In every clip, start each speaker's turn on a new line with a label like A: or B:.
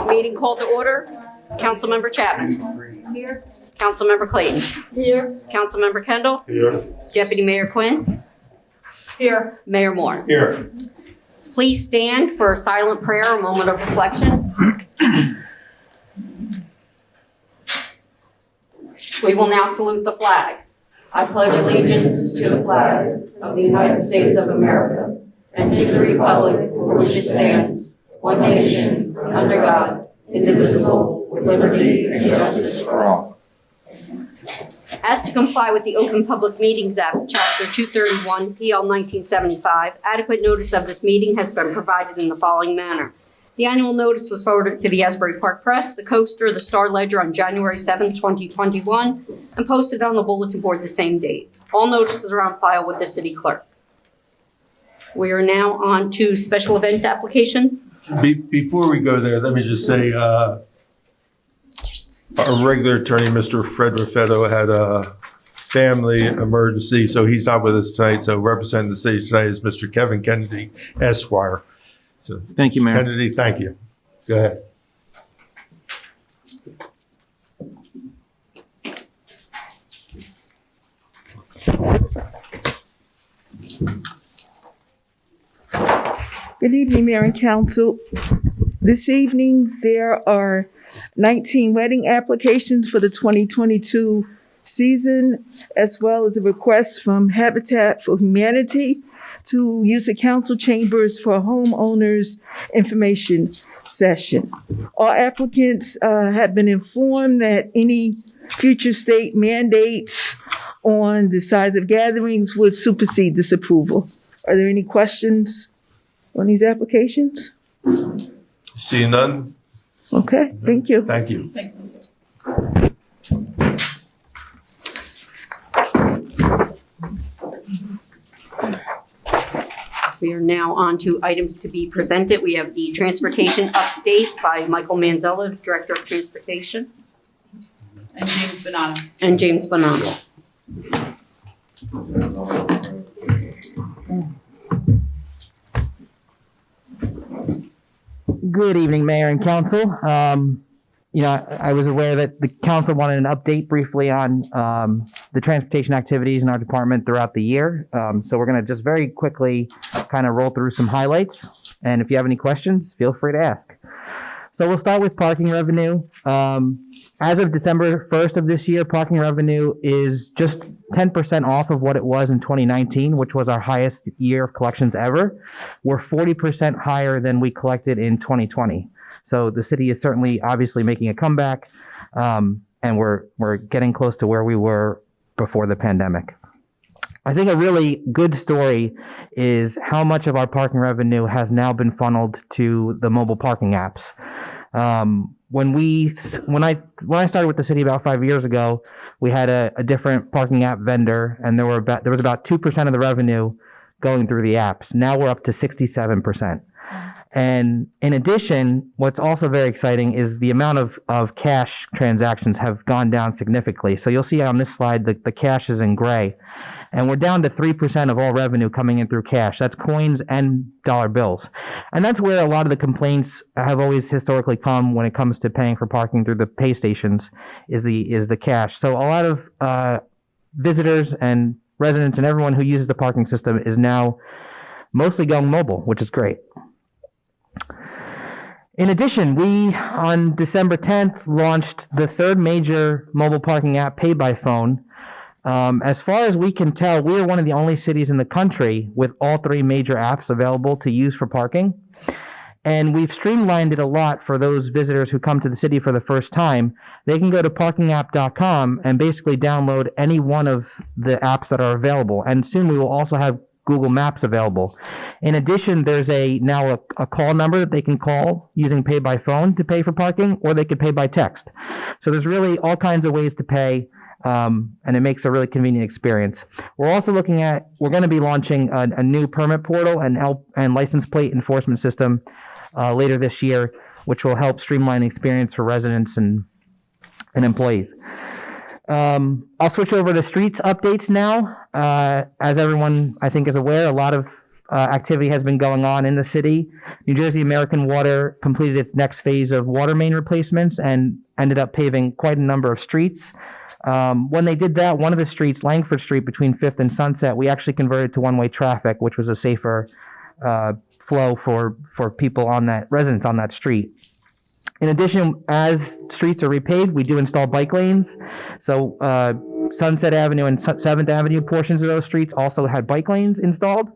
A: Meeting called to order. Councilmember Chapman. Here. Councilmember Clayton. Here. Councilmember Kendall.
B: Here.
A: Deputy Mayor Quinn. Here. Mayor Moore.
B: Here.
A: Please stand for a silent prayer, a moment of reflection. We will now salute the flag. I pledge allegiance to the flag of the United States of America and to the republic for which it stands, one nation, under God, indivisible, with liberty and justice for all. As to comply with the Open Public Meetings Act, Chapter 231, PL 1975, adequate notice of this meeting has been provided in the following manner. The annual notice was forwarded to the Asbury Park Press, the Coaster, the Star Ledger on January 7, 2021, and posted on the bulletin board the same date. All notices are on file with the city clerk. We are now on to special event applications.
B: Before we go there, let me just say our regular attorney, Mr. Fred Raffetto, had a family emergency, so he's not with us tonight. So representing the city tonight is Mr. Kevin Kennedy, Esquire. So,
C: thank you, Mayor.
B: Kennedy, thank you. Go ahead.
D: Good evening, Mayor and Council. This evening, there are 19 wedding applications for the 2022 season, as well as a request from Habitat for Humanity to use the council chambers for a homeowners information session. All applicants have been informed that any future state mandates on the size of gatherings would supersede this approval. Are there any questions on these applications?
B: See none?
D: Okay, thank you.
B: Thank you.
A: We are now on to items to be presented. We have the transportation update by Michael Manzella, Director of Transportation.
E: And James Bonanno.
A: And James Bonanno.
C: Good evening, Mayor and Council. I was aware that the council wanted an update briefly on the transportation activities in our department throughout the year. So we're going to just very quickly kind of roll through some highlights. And if you have any questions, feel free to ask. So we'll start with parking revenue. As of December 1st of this year, parking revenue is just 10% off of what it was in 2019, which was our highest year of collections ever. We're 40% higher than we collected in 2020. So the city is certainly obviously making a comeback, and we're getting close to where we were before the pandemic. I think a really good story is how much of our parking revenue has now been funneled to the mobile parking apps. When I started with the city about 5 years ago, we had a different parking app vendor, and there was about 2% of the revenue going through the apps. Now we're up to 67%. And in addition, what's also very exciting is the amount of cash transactions have gone down significantly. So you'll see on this slide the cash is in gray. And we're down to 3% of all revenue coming in through cash. That's coins and dollar bills. And that's where a lot of the complaints have always historically come when it comes to paying for parking through the pay stations is the cash. So a lot of visitors and residents and everyone who uses the parking system is now mostly going mobile, which is great. In addition, we, on December 10th, launched the third major mobile parking app, Pay by Phone. As far as we can tell, we are one of the only cities in the country with all three major apps available to use for parking. And we've streamlined it a lot for those visitors who come to the city for the first time. They can go to parkingapp.com and basically download any one of the apps that are available. And soon we will also have Google Maps available. In addition, there's now a call number that they can call using Pay by Phone to pay for parking, or they could pay by text. So there's really all kinds of ways to pay, and it makes a really convenient experience. We're also going to be launching a new permit portal and license plate enforcement system later this year, which will help streamline the experience for residents and employees. I'll switch over to streets updates now. As everyone, I think, is aware, a lot of activity has been going on in the city. New Jersey American Water completed its next phase of water main replacements and ended up paving quite a number of streets. When they did that, one of the streets, Langford Street between 5th and Sunset, we actually converted to one-way traffic, which was a safer flow for people on that, residents on that street. In addition, as streets are repaved, we do install bike lanes. So Sunset Avenue and 7th Avenue portions of those streets also had bike lanes installed.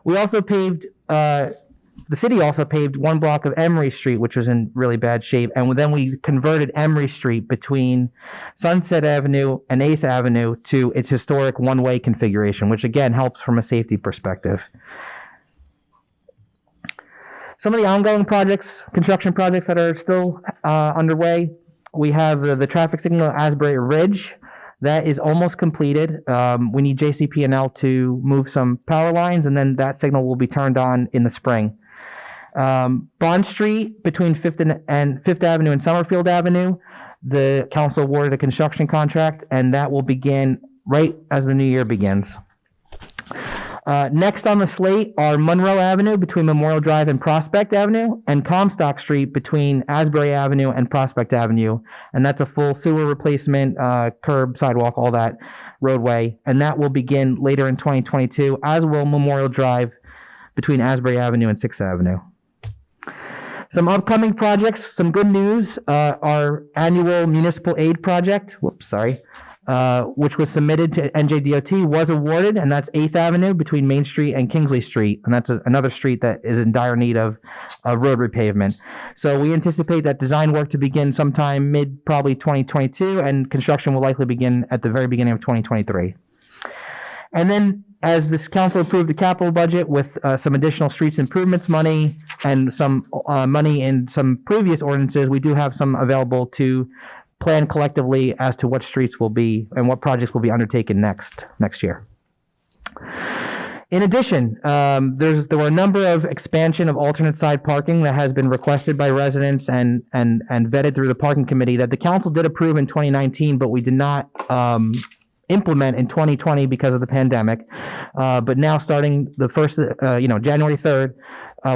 C: We also paved, the city also paved one block of Emery Street, which was in really bad shape. And then we converted Emery Street between Sunset Avenue and 8th Avenue to its historic one-way configuration, which again helps from a safety perspective. Some of the ongoing projects, construction projects that are still underway, we have the traffic signal at Asbury Ridge. That is almost completed. We need JCP&L to move some power lines, and then that signal will be turned on in the spring. Bond Street between 5th Avenue and Summerfield Avenue, the council awarded a construction contract, and that will begin right as the new year begins. Next on the slate are Monroe Avenue between Memorial Drive and Prospect Avenue, and Comstock Street between Asbury Avenue and Prospect Avenue. And that's a full sewer replacement, curb, sidewalk, all that roadway. And that will begin later in 2022, as will Memorial Drive between Asbury Avenue and 6th Avenue. Some upcoming projects, some good news, our annual municipal aid project, which was submitted to NJDOT, was awarded, and that's 8th Avenue between Main Street and Kingsley Street, and that's another street that is in dire need of road repavement. So we anticipate that design work to begin sometime probably 2022, and construction will likely begin at the very beginning of 2023. And then, as this council approved the capital budget with some additional streets improvements money and some money in some previous ordinances, we do have some available to plan collectively as to what streets will be and what projects will be undertaken next year. In addition, there were a number of expansion of alternate side parking that has been requested by residents and vetted through the parking committee that the council did approve in 2019, but we did not implement in 2020 because of the pandemic. But now starting the first, January 3rd,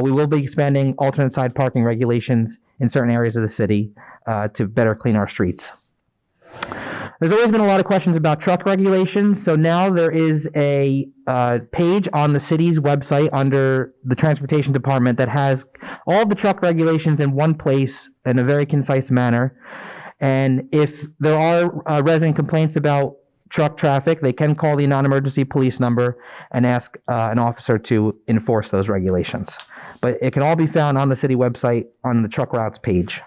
C: we will be expanding alternate side parking regulations in certain areas of the city to better clean our streets. There's always been a lot of questions about truck regulations. So now there is a page on the city's website under the Transportation Department that has all the truck regulations in one place in a very concise manner. And if there are resident complaints about truck traffic, they can call the non-emergency police number and ask an officer to enforce those regulations. But it can all be found on the city website on the truck routes page.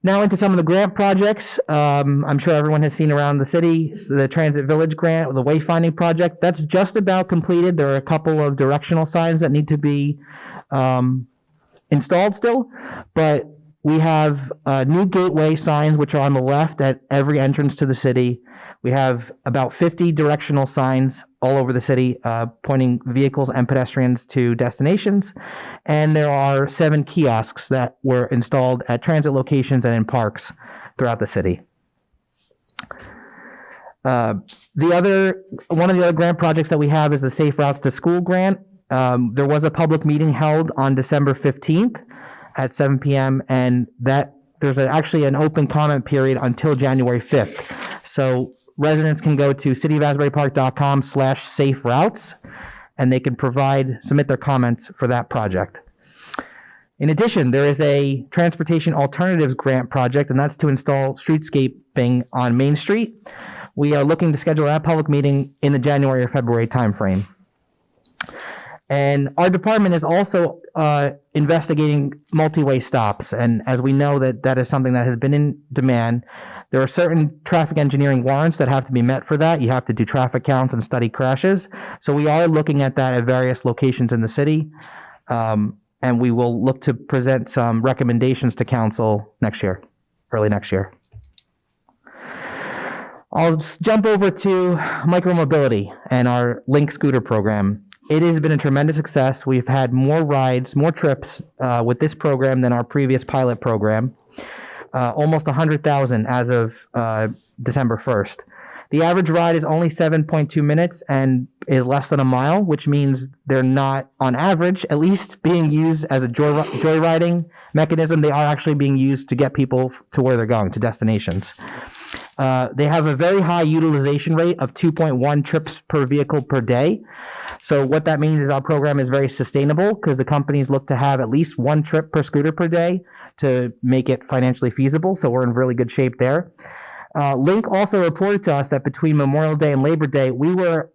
C: Now into some of the grant projects. I'm sure everyone has seen around the city, the Transit Village grant, the Wayfinding project. That's just about completed. There are a couple of directional signs that need to be installed still, but we have new gateway signs, which are on the left at every entrance to the city. We have about 50 directional signs all over the city, pointing vehicles and pedestrians to destinations. And there are 7 kiosks that were installed at transit locations and in parks throughout the city. One of the other grant projects that we have is the Safe Routes to School grant. There was a public meeting held on December 15th at 7 p.m. and there's actually an open comment period until January 5th. So residents can go to cityofasburypark.com/safe routes, and they can submit their comments for that project. In addition, there is a transportation alternatives grant project, and that's to install streetscaping on Main Street. We are looking to schedule that public meeting in the January or February timeframe. And our department is also investigating multi-way stops. And as we know that is something that has been in demand, there are certain traffic engineering warrants that have to be met for that. You have to do traffic counts and study crashes. So we are looking at that at various locations in the city. And we will look to present some recommendations to council early next year. I'll just jump over to micromobility and our Link scooter program. It has been a tremendous success. We've had more rides, more trips with this program than our previous pilot program. Almost 100,000 as of December 1st. The average ride is only 7.2 minutes and is less than a mile, which means they're not, on average, at least being used as a joyriding mechanism. They are actually being used to get people to where they're going, to destinations. They have a very high utilization rate of 2.1 trips per vehicle per day. So what that means is our program is very sustainable because the companies look to have at least one trip per scooter per day to make it financially feasible. So we're in really good shape there. Link also reported to us that between Memorial Day and Labor Day, we were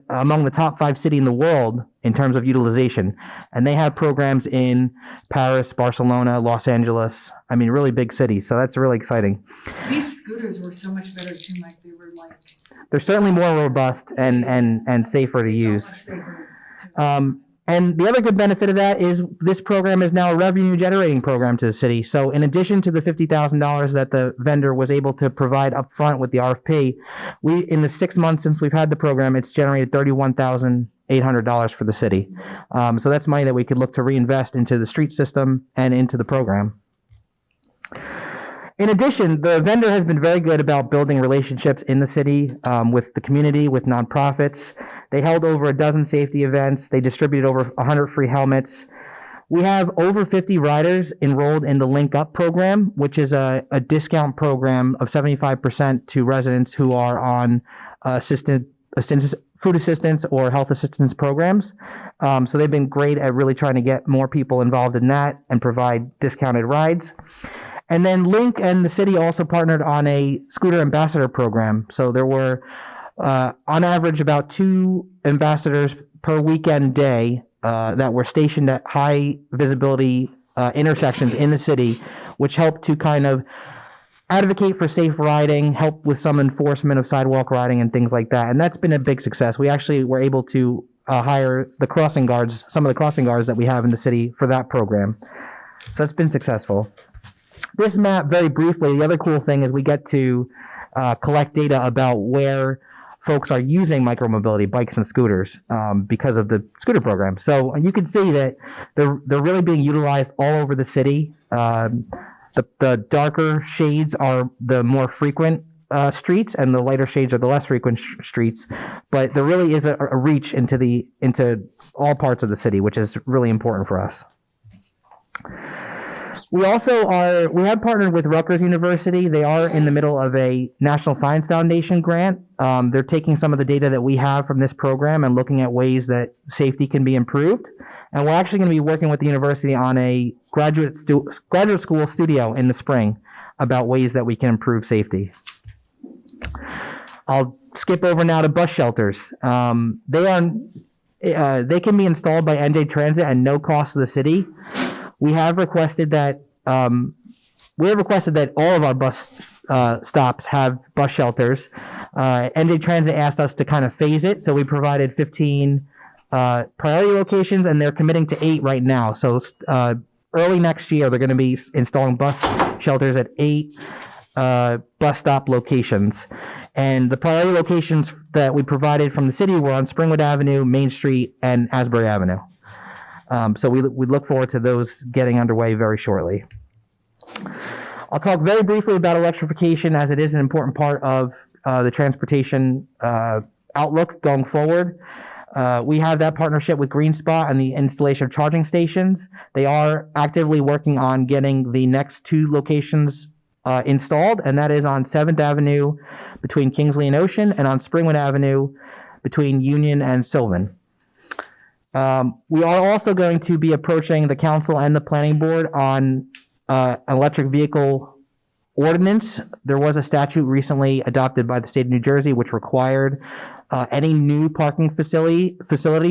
C: among the top 5 cities in the world in terms of utilization. And they have programs in Paris, Barcelona, Los Angeles. I mean, really big cities. So that's really exciting.
E: These scooters were so much better too, Mike. They were like
C: They're certainly more robust and safer to use.
E: so much safer.
C: And the other good benefit of that is this program is now a revenue generating program to the city. So in addition to the $50,000 that the vendor was able to provide up front with the RFP, in the 6 months since we've had the program, it's generated $31,800 for the city. So that's money that we could look to reinvest into the street system and into the program. In addition, the vendor has been very good about building relationships in the city with the community, with nonprofits. They held over a dozen safety events. They distributed over 100 free helmets. We have over 50 riders enrolled in the Link Up program, which is a discount program of 75% to residents who are on food assistance or health assistance programs. So they've been great at really trying to get more people involved in that and provide discounted rides. And then Link and the city also partnered on a scooter ambassador program. So there were, on average, about 2 ambassadors per weekend day that were stationed at high visibility intersections in the city, which helped to kind of advocate for safe riding, help with some enforcement of sidewalk riding and things like that. And that's been a big success. We actually were able to hire the crossing guards, some of the crossing guards that we have in the city for that program. So it's been successful. This map, very briefly, the other cool thing is we get to collect data about where folks are using micromobility, bikes and scooters, because of the scooter program. So you can see that they're really being utilized all over the city. The darker shades are the more frequent streets, and the lighter shades are the less frequent streets. But there really is a reach into all parts of the city, which is really important for us. We have partnered with Rutgers University. They are in the middle of a National Science Foundation grant. They're taking some of the data that we have from this program and looking at ways that safety can be improved. And we're actually going to be working with the university on a graduate school studio in the spring about ways that we can improve safety. I'll skip over now to bus shelters. They can be installed by NJ Transit at no cost to the city. We have requested that all of our bus stops have bus shelters. NJ Transit asked us to kind of phase it, so we provided 15 priority locations, and they're committing to 8 right now. So early next year, they're going to be installing bus shelters at 8 bus stop locations. And the priority locations that we provided from the city were on Springwood Avenue, Main Street, and Asbury Avenue. So we look forward to those getting underway very shortly. I'll talk very briefly about electrification, as it is an important part of the transportation outlook going forward. We have that partnership with GreenSpot and the installation of charging stations. They are actively working on getting the next 2 locations installed, and that is on 7th Avenue between Kingsley and Ocean, and on Springwood Avenue between Union and Sylvan. We are also going to be approaching the council and the planning board on an electric vehicle ordinance. There was a statute recently adopted by the state of New Jersey which required any new parking facility,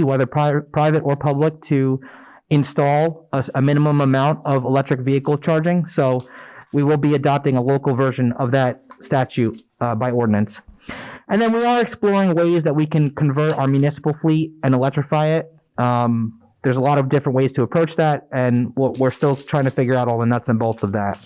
C: whether private or public, to install a minimum amount of electric vehicle charging. So we will be adopting a local version of that statute by ordinance. And then we are exploring ways that we can convert our municipal fleet and electrify it. There's a lot of different ways to approach that, and we're still trying to figure out all the nuts and bolts of that.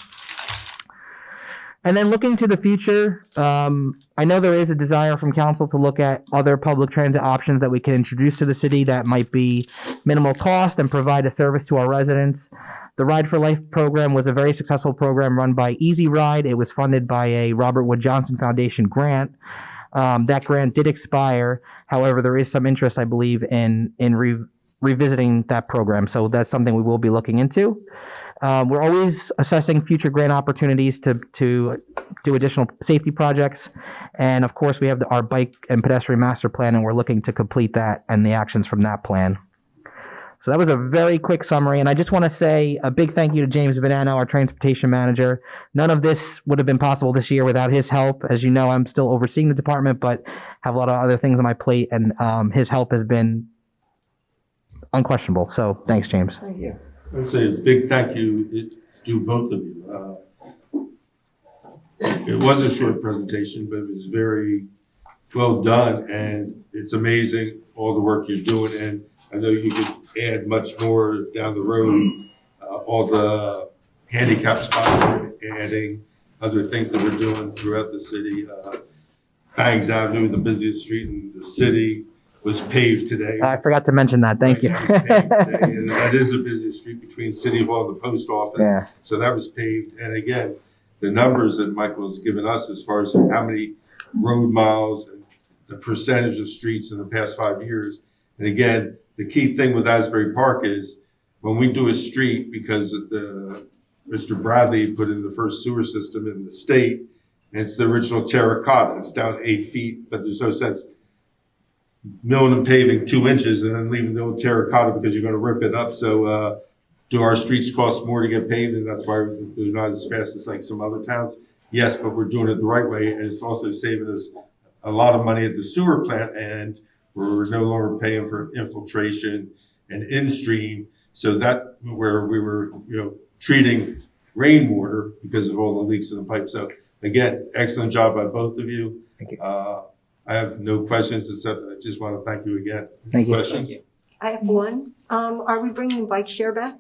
C: And then looking to the future, I know there is a desire from council to look at other public transit options that we can introduce to the city that might be minimal cost and provide a service to our residents. The Ride for Life program was a very successful program run by Easy Ride. It was funded by a Robert Wood Johnson Foundation grant. That grant did expire. However, there is some interest, I believe, in revisiting that program. So that's something we will be looking into. We're always assessing future grant opportunities to do additional safety projects. And of course, we have our bike and pedestrian master plan, and we're looking to complete that and the actions from that plan. So that was a very quick summary. And I just want to say a big thank you to James Venano, our transportation manager. None of this would have been possible this year without his help. As you know, I'm still overseeing the department, but have a lot of other things on my plate. And his help has been unquestionable. So thanks, James.
D: Thank you.
B: I would say a big thank you to both of you. It was a short presentation, but it was very well done, and it's amazing all the work you're doing. And I know you could add much more down the road. All the handicap spots we're adding, other things that we're doing throughout the city. Bangs Avenue, the busiest street in the city, was paved today.
C: I forgot to mention that. Thank you.
B: And that is the busiest street between City Hall and the post office.
C: Yeah.
B: So that was paved. And again, the numbers that Michael's given us as far as how many road miles and the percentage of streets in the past 5 years. And again, the key thing with Asbury Park is when we do a street, because of Mr. Bradley put in the first sewer system in the state, and it's the original terracotta. It's down 8 feet, but there's no sense milling and paving 2 inches and then leaving the old terracotta because you're going to rip it up. So do our streets cost more to get paved, and that's why they're not as fast as like some other towns? Yes, but we're doing it the right way, and it's also saving us a lot of money at the sewer plant, and we're no longer paying for infiltration and in-stream. So that where we were, treating rainwater because of all the leaks in the pipe. So again, excellent job by both of you.
C: Thank you.
B: I have no questions, except I just want to thank you again.
C: Thank you.
B: Questions?
F: I have one. Are we bringing bike share back?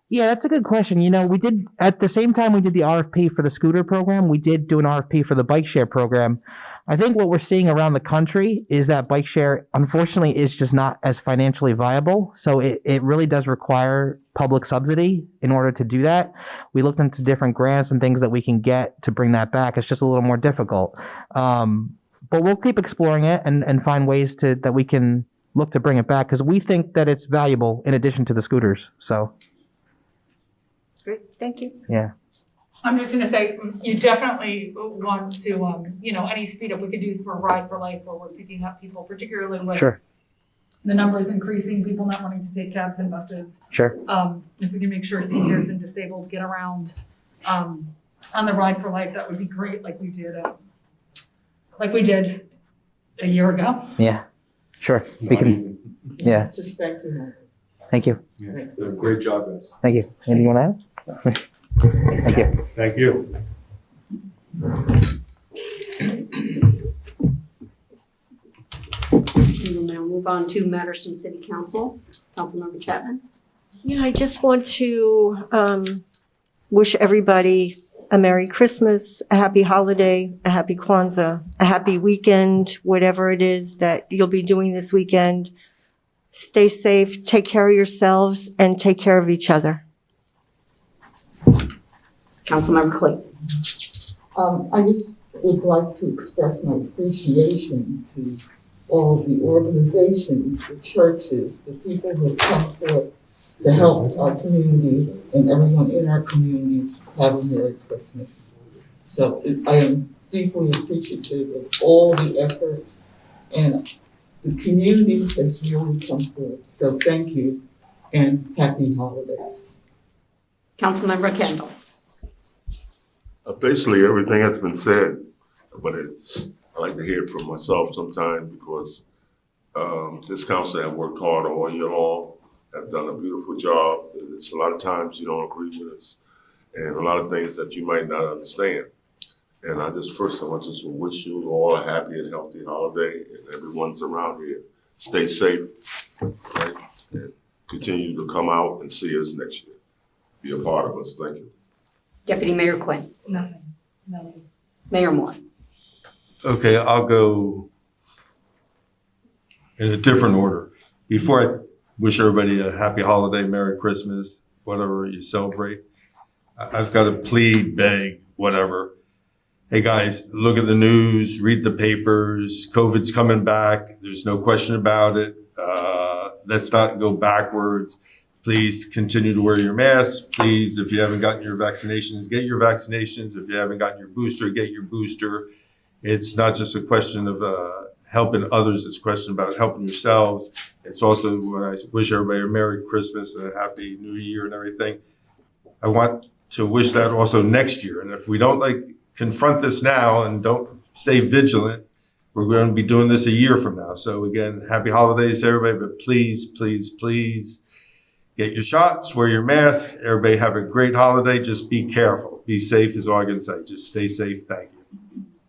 C: Yeah, that's a good question. We did, at the same time we did the RFP for the scooter program, we did do an RFP for the bike share program. I think what we're seeing around the country is that bike share, unfortunately, is just not as financially viable. So it really does require public subsidy in order to do that. We looked into different grants and things that we can get to bring that back. It's just a little more difficult. But we'll keep exploring it and find ways that we can look to bring it back, because we think that it's valuable in addition to the scooters. So,
F: Great, thank you.
C: yeah.
E: I'm just gonna say, you definitely want to, any speed up we could do for Ride for Life, where we're picking up people, particularly with
C: Sure.
E: the numbers increasing, people not wanting to take cabs and buses.
C: Sure.
E: If we can make sure seniors and disabled get around on the Ride for Life, that would be great, like we did a year ago.
C: Yeah. Sure. We can. Yeah.
D: Just thank you.
C: Thank you.
B: Yeah, great job, guys.
C: Thank you. Anything you want to add? Thank you.
B: Thank you.
A: We will now move on to matters from City Council. Councilmember Chapman.
F: Yeah, I just want to wish everybody a Merry Christmas, a happy holiday, a happy Kwanzaa, a happy weekend, whatever it is that you'll be doing this weekend. Stay safe, take care of yourselves, and take care of each other.
A: Councilmember Clayton.
G: I just would like to express my appreciation to all the organizations, the churches, the people who have come forth to help our community and everyone in our community have a Merry Christmas. So I am deeply appreciative of all the efforts, and the community has really come forth. So thank you and happy holidays.
A: Councilmember Kendall.
H: Basically, everything has been said, but I like to hear it from myself sometimes, because this council have worked hard all year long, have done a beautiful job. It's a lot of times you don't agree with us, and a lot of things that you might not understand. And I just want to wish you all a happy and healthy holiday, and everyone's around here. Stay safe, right? And continue to come out and see us next year. Be a part of us. Thank you.
A: Deputy Mayor Quinn.
E: Nothing.
A: Mayor Moore.
B: Okay, I'll go in a different order. Before I wish everybody a happy holiday, Merry Christmas, whatever you celebrate, I've got to plead, beg, whatever. hey guys, look at the news, read the papers, COVID's coming back. There's no question about it. Let's not go backwards. Please continue to wear your masks. Please, if you haven't gotten your vaccinations, get your vaccinations. If you haven't gotten your booster, get your booster. It's not just a question of helping others. It's a question about helping yourselves. It's also when I wish everybody a Merry Christmas and a Happy New Year and everything. I want to wish that also next year. And if we don't confront this now and don't stay vigilant, we're going to be doing this a year from now. So again, happy holidays to everybody, but please, please, please get your shots, wear your mask. Everybody have a great holiday. Just be careful. Be safe is all I can say. Just stay safe. Thank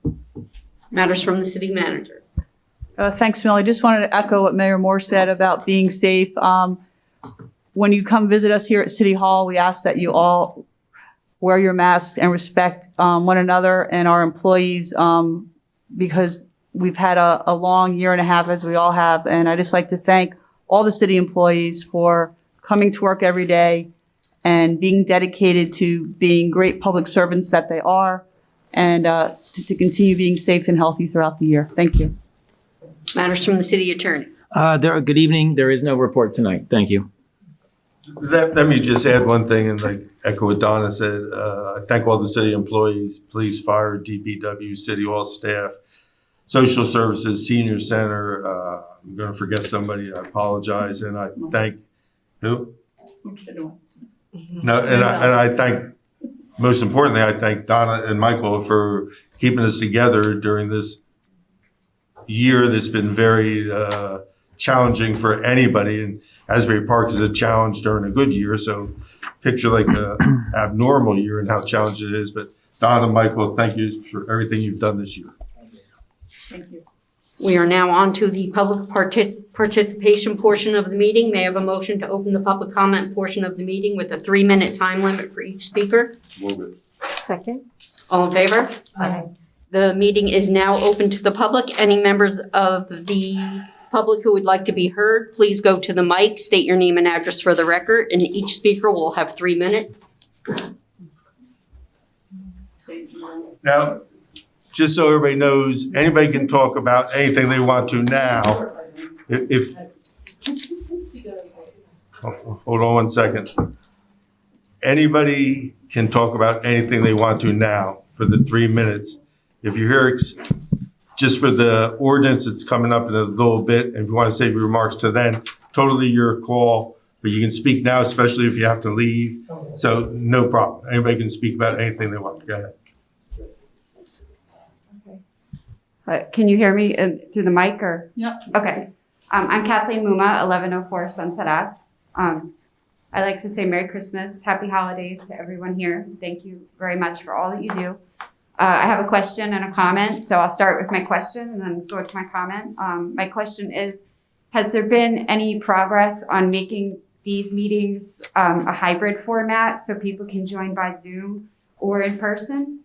B: you.
A: Matters from the city manager.
I: Thanks, Millie. Just wanted to echo what Mayor Moore said about being safe. When you come visit us here at City Hall, we ask that you all wear your masks and respect one another and our employees because we've had a long year and a half, as we all have. And I just like to thank all the city employees for coming to work every day and being dedicated to being great public servants that they are and to continue being safe and healthy throughout the year. Thank you.
A: Matters from the city attorney.
J: Good evening. There is no report tonight. Thank you.
B: Let me just add one thing and echo what Donna said. I thank all the city employees, police, fire, DPW, city hall staff, social services, senior center. I'm going to forget somebody. I apologize. And I thank who? No, and I thank, most importantly, I thank Donna and Michael for keeping us together during this year that's been very challenging for anybody. And Asbury Park is a challenge during a good year. So picture a abnormal year and how challenging it is. But Donna and Michael, thank you for everything you've done this year.
I: Thank you.
A: We are now on to the public participation portion of the meeting. May I have a motion to open the public comment portion of the meeting with a 3-minute time limit for each speaker?
B: Move it.
F: Second?
A: All in favor?
F: Aye.
A: The meeting is now open to the public. Any members of the public who would like to be heard, please go to the mic, state your name and address for the record, and each speaker will have 3 minutes.
B: Now, just so everybody knows, anybody can talk about anything they want to now. Hold on one second. Anybody can talk about anything they want to now for the 3 minutes. If you're here just for the ordinance that's coming up in a little bit, and if you want to save your remarks to then, totally your call, but you can speak now, especially if you have to leave. So no problem. Anybody can speak about anything they want. Go ahead.
K: Can you hear me through the mic or?
I: Yep.
K: Okay. I'm Kathleen Muma, 1104 Sunset Ave. I'd like to say Merry Christmas, Happy Holidays to everyone here. Thank you very much for all that you do. I have a question and a comment, so I'll start with my question and then go to my comment. My question is, has there been any progress on making these meetings a hybrid format so people can join by Zoom or in person?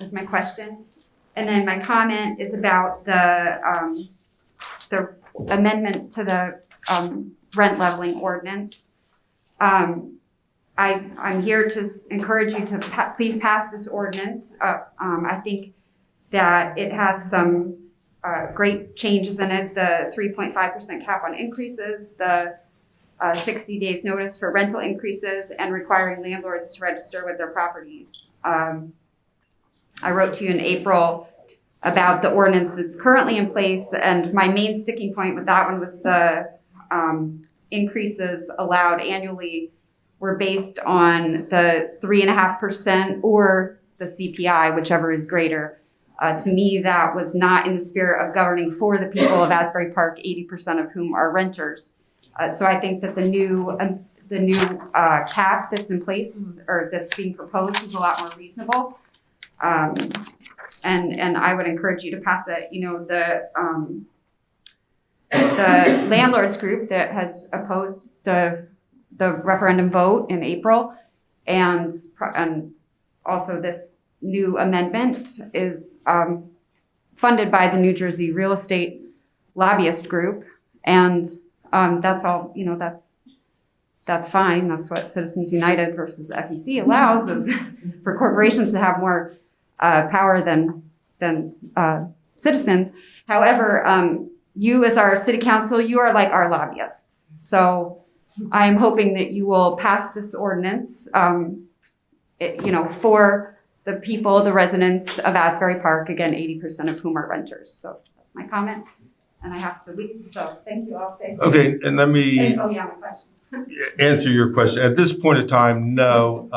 K: Is my question. And then my comment is about the amendments to the rent leveling ordinance. I'm here to encourage you to please pass this ordinance. I think that it has some great changes in it. The 3.5% cap on increases, the 60 days notice for rental increases, and requiring landlords to register with their properties. I wrote to you in April about the ordinance that's currently in place, and my main sticking point with that one was the increases allowed annually were based on the 3.5% or the CPI, whichever is greater. To me, that was not in the spirit of governing for the people of Asbury Park, 80% of whom are renters. So I think that the new cap that's in place or that's being proposed is a lot more reasonable. And I would encourage you to pass it. You know, the landlords group that has opposed the referendum vote in April and also this new amendment is funded by the New Jersey Real Estate Lobbyist Group. And that's all, you know, that's fine. That's what Citizens United versus the FEC allows, is for corporations to have more power than citizens. However, you as our city council, you are like our lobbyists. So I am hoping that you will pass this ordinance, for the people, the residents of Asbury Park, again, 80% of whom are renters. So that's my comment, and I have to leave, so thank you, I'll say.
B: Okay, and let me
K: Oh, yeah, my question.
B: answer your question. At this point in time, no,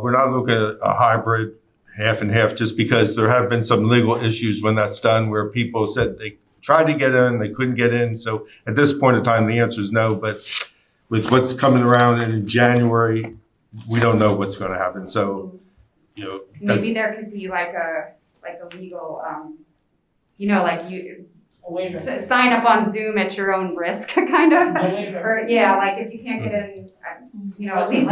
B: we're not looking at a hybrid half and half, just because there have been some legal issues when that's done where people said they tried to get in, they couldn't get in. So at this point in time, the answer is no, but with what's coming around in January, we don't know what's going to happen. So,
K: Maybe there could be like a legal, like you sign up on Zoom at your own risk, kind of. Or like if you can't get in, at least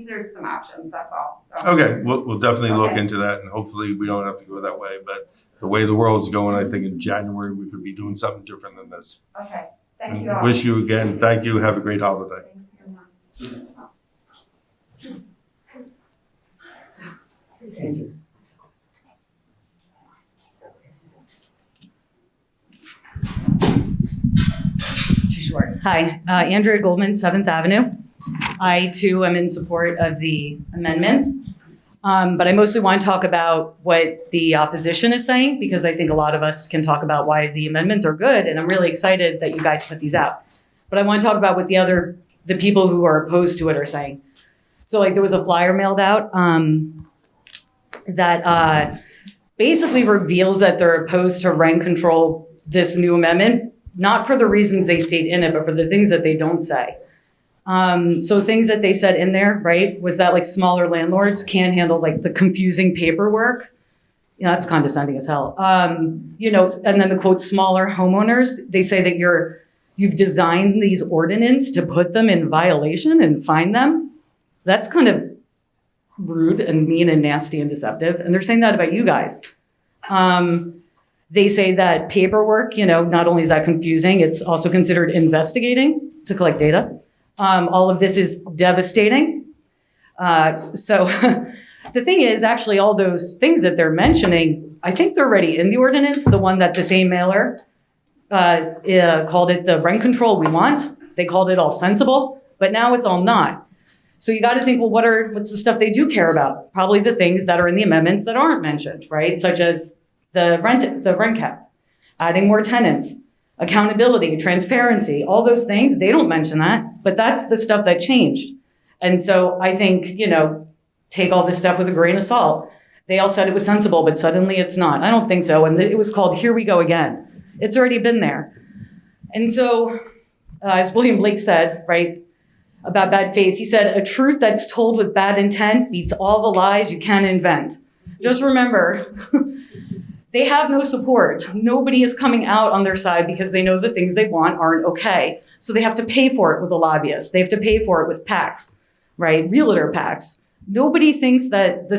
K: there's some options. That's all. So.
B: Okay, we'll definitely look into that, and hopefully we don't have to go that way. But the way the world's going, I think in January we could be doing something different than this.
K: Okay, thank you all.
B: Wish you again. Thank you. Have a great holiday.
L: Too short. Hi, Andrea Goldman, 7th Avenue. I too am in support of the amendments, but I mostly want to talk about what the opposition is saying, because I think a lot of us can talk about why the amendments are good, and I'm really excited that you guys put these out. But I want to talk about what the people who are opposed to it are saying. So there was a flyer mailed out that basically reveals that they're opposed to rent control, this new amendment, not for the reasons they state in it, but for the things that they don't say. So things that they said in there, right, was that smaller landlords can't handle the confusing paperwork. That's condescending as hell. And then the quote, smaller homeowners, they say that you've designed these ordinances to put them in violation and fine them. That's kind of rude and mean and nasty and deceptive. And they're saying that about you guys. They say that paperwork, not only is that confusing, it's also considered investigating to collect data. All of this is devastating. So the thing is, actually, all those things that they're mentioning, I think they're already in the ordinance. The one that the same mailer called it the rent control we want. They called it all sensible, but now it's all not. So you got to think, well, what's the stuff they do care about? Probably the things that are in the amendments that aren't mentioned, right? Such as the rent cap, adding more tenants, accountability, transparency, all those things. They don't mention that, but that's the stuff that changed. And so I think, take all this stuff with a grain of salt. They all said it was sensible, but suddenly it's not. I don't think so. And it was called Here We Go Again. It's already been there. And so, as William Blake said, right, about bad faith, he said, a truth that's told with bad intent beats all the lies you can invent. Just remember, they have no support. Nobody is coming out on their side because they know the things they want aren't okay. So they have to pay for it with a lobbyist. They have to pay for it with PACs, right? Realtor PACs. Nobody thinks that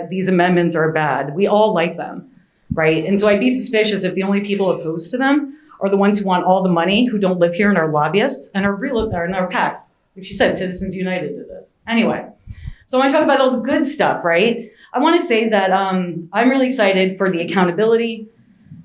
L: these amendments are bad. We all like them, right? And so I'd be suspicious if the only people opposed to them are the ones who want all the money, who don't live here and are lobbyists and are PACs. Like she said, Citizens United did this. Anyway, so I want to talk about all the good stuff, right? I want to say that I'm really excited for the accountability,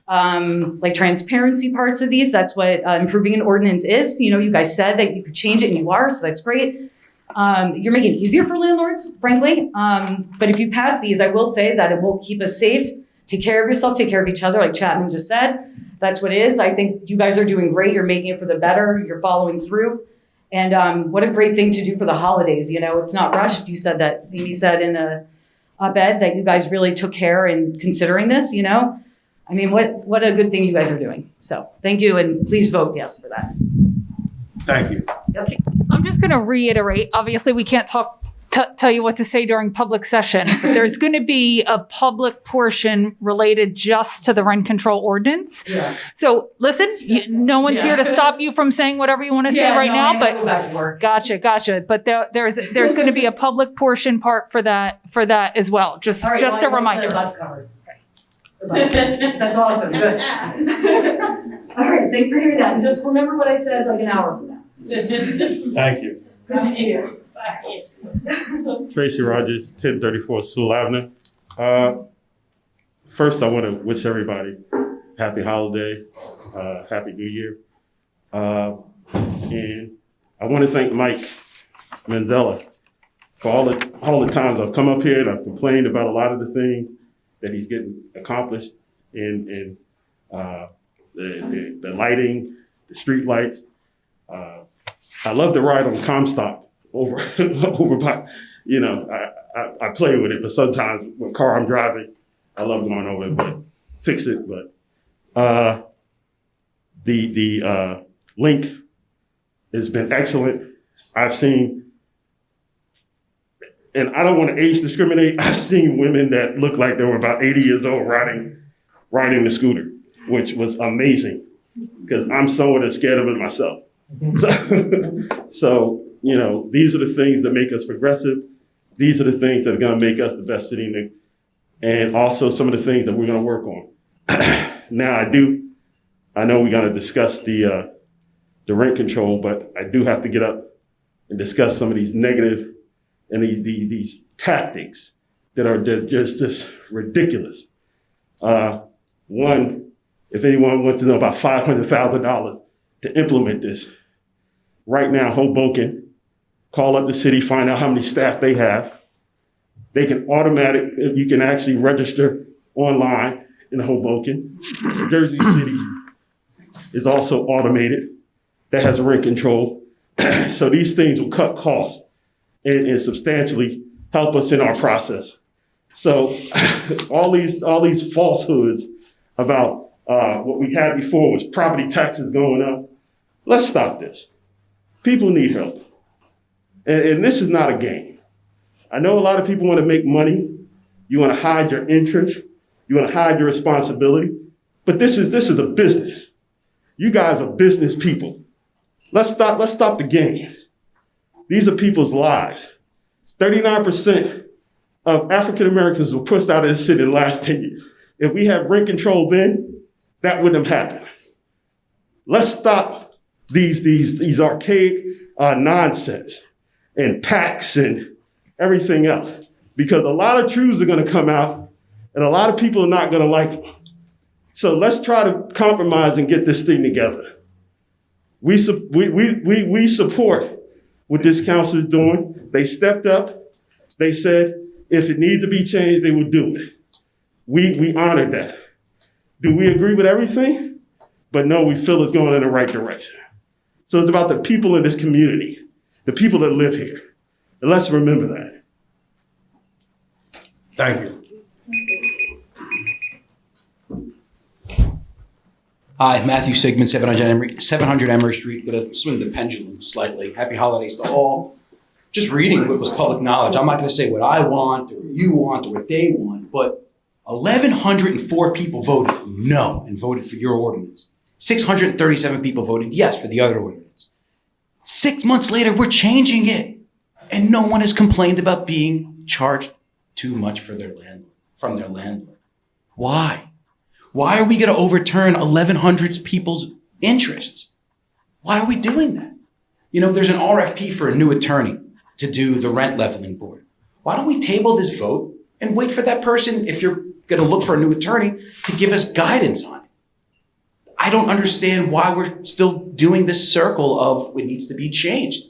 L: transparency parts of these. That's what improving an ordinance is. You guys said that you could change it, and you are, so that's great. You're making it easier for landlords, frankly. But if you pass these, I will say that it will keep us safe. Take care of yourself, take care of each other, like Chapman just said. That's what it is. I think you guys are doing great. You're making it for the better. You're following through. And what a great thing to do for the holidays. It's not rushed. You said that, Amy said in a op-ed that you guys really took care in considering this, I mean, what a good thing you guys are doing. So thank you, and please vote yes for that.
B: Thank you.
E: Okay. I'm just going to reiterate, obviously we can't tell you what to say during public session, but there's going to be a public portion related just to the rent control ordinance.
L: Yeah.
E: So listen, no one's here to stop you from saying whatever you want to say right now, but
L: go back to work.
E: Gotcha. But there's going to be a public portion part for that as well. Just a reminder.
L: The bus covers. That's awesome. Good. All right. Thanks for hearing that. And just remember what I said an hour from now.
B: Thank you.
L: Good to see you.
M: Tracy Rogers, 1034 Sewell Avenue. First, I want to wish everybody happy holiday, happy New Year. And I want to thank Mike Manzella for all the times I've come up here and I've complained about a lot of the things that he's getting accomplished in the lighting, the street lights. I love to ride on Comstock over by, I play with it, but sometimes what car I'm driving, I love going over it, but fix it. But the link has been excellent. I've seen, and I don't want to age discriminate, I've seen women that look like they were about 80 years old riding the scooter, which was amazing because I'm somewhat scared of it myself. So, these are the things that make us progressive. These are the things that are going to make us the best city in the, and also some of the things that we're going to work on. Now, I know we're going to discuss the rent control, but I do have to get up and discuss some of these negative and these tactics that are just ridiculous. One, if anyone wants to know about $500,000 to implement this, right now, Hoboken, call up the city, find out how many staff they have. They can you can actually register online in Hoboken. Jersey City is also automated. That has rent control. So these things will cut costs and substantially help us in our process. So all these falsehoods about what we had before was property taxes going up. Let's stop this. People need help. And this is not a game. I know a lot of people want to make money. You want to hide your interest. You want to hide your responsibility. But this is a business. You guys are business people. Let's stop the game. These are people's lives. 39% of African Americans were pushed out of the city in the last 10 years. If we had rent control then, that wouldn't have happened. Let's stop these archaic nonsense and PACs and everything else, because a lot of truths are going to come out and a lot of people are not going to like them. So let's try to compromise and get this thing together. We support what this council is doing. They stepped up. They said if it needed to be changed, they would do it. We honored that. Do we agree with everything? But no, we feel it's going in the right direction. So it's about the people in this community, the people that live here. And let's remember that.
B: Thank you.
N: Hi, Matthew Sigmund, 700 Emory Street. Going to swing the pendulum slightly. Happy holidays to all. Just reading what was public knowledge. I'm not going to say what I want or you want or what they want, but 1,104 people voted no and voted for your ordinance. 637 people voted yes for the other ordinance. 6 months later, we're changing it. And no one has complained about being charged too much from their landlord. Why? Why are we going to overturn 1,100 people's interests? Why are we doing that? There's an RFP for a new attorney to do the rent leveling board. Why don't we table this vote and wait for that person, if you're going to look for a new attorney, to give us guidance on it? I don't understand why we're still doing this circle of what needs to be changed.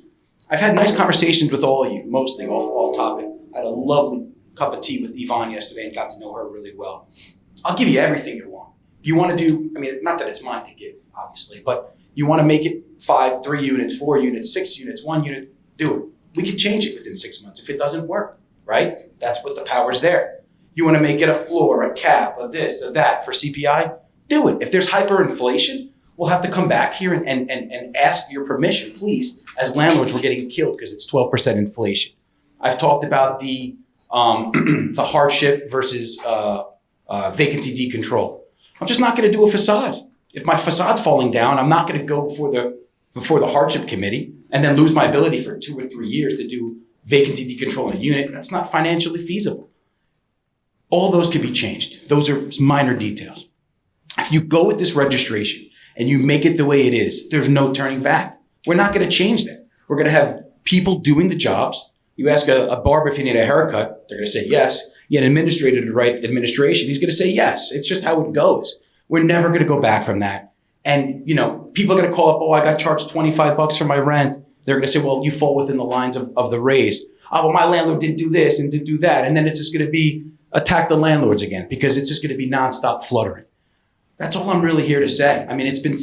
N: I've had nice conversations with all of you, mostly off topic. I had a lovely cup of tea with Yvonne yesterday and got to know her really well. I'll give you everything you want. If you want to do, not that it's mine to give, obviously, but you want to make it 5, 3 units, 4 units, 6 units, 1 unit, do it. We can change it within 6 months if it doesn't work, right? That's what the power's there. You want to make it a floor, a cap, a this, a that for CPI? Do it. If there's hyperinflation, we'll have to come back here and ask your permission, please. As landlords, we're getting killed because it's 12% inflation. I've talked about the hardship versus vacancy decontrol. I'm just not going to do a facade. If my facade's falling down, I'm not going to go before the hardship committee and then lose my ability for 2 or 3 years to do vacancy decontrol in a unit. That's not financially feasible. All those could be changed. Those are minor details. If you go with this registration and you make it the way it is, there's no turning back. We're not going to change that. We're going to have people doing the jobs. You ask a barber if you need a haircut, they're going to say yes. You get an administrator to write administration, he's going to say yes. It's just how it goes. We're never going to go back from that. And, people are going to call up, oh, I got charged $25 for my rent. They're going to say, well, you fall within the lines of the raise. Oh, well, my landlord didn't do this and didn't do that. And then it's just going to be attack the landlords again because it's just going to be nonstop fluttering. That's all I'm really here to say. I mean, it's been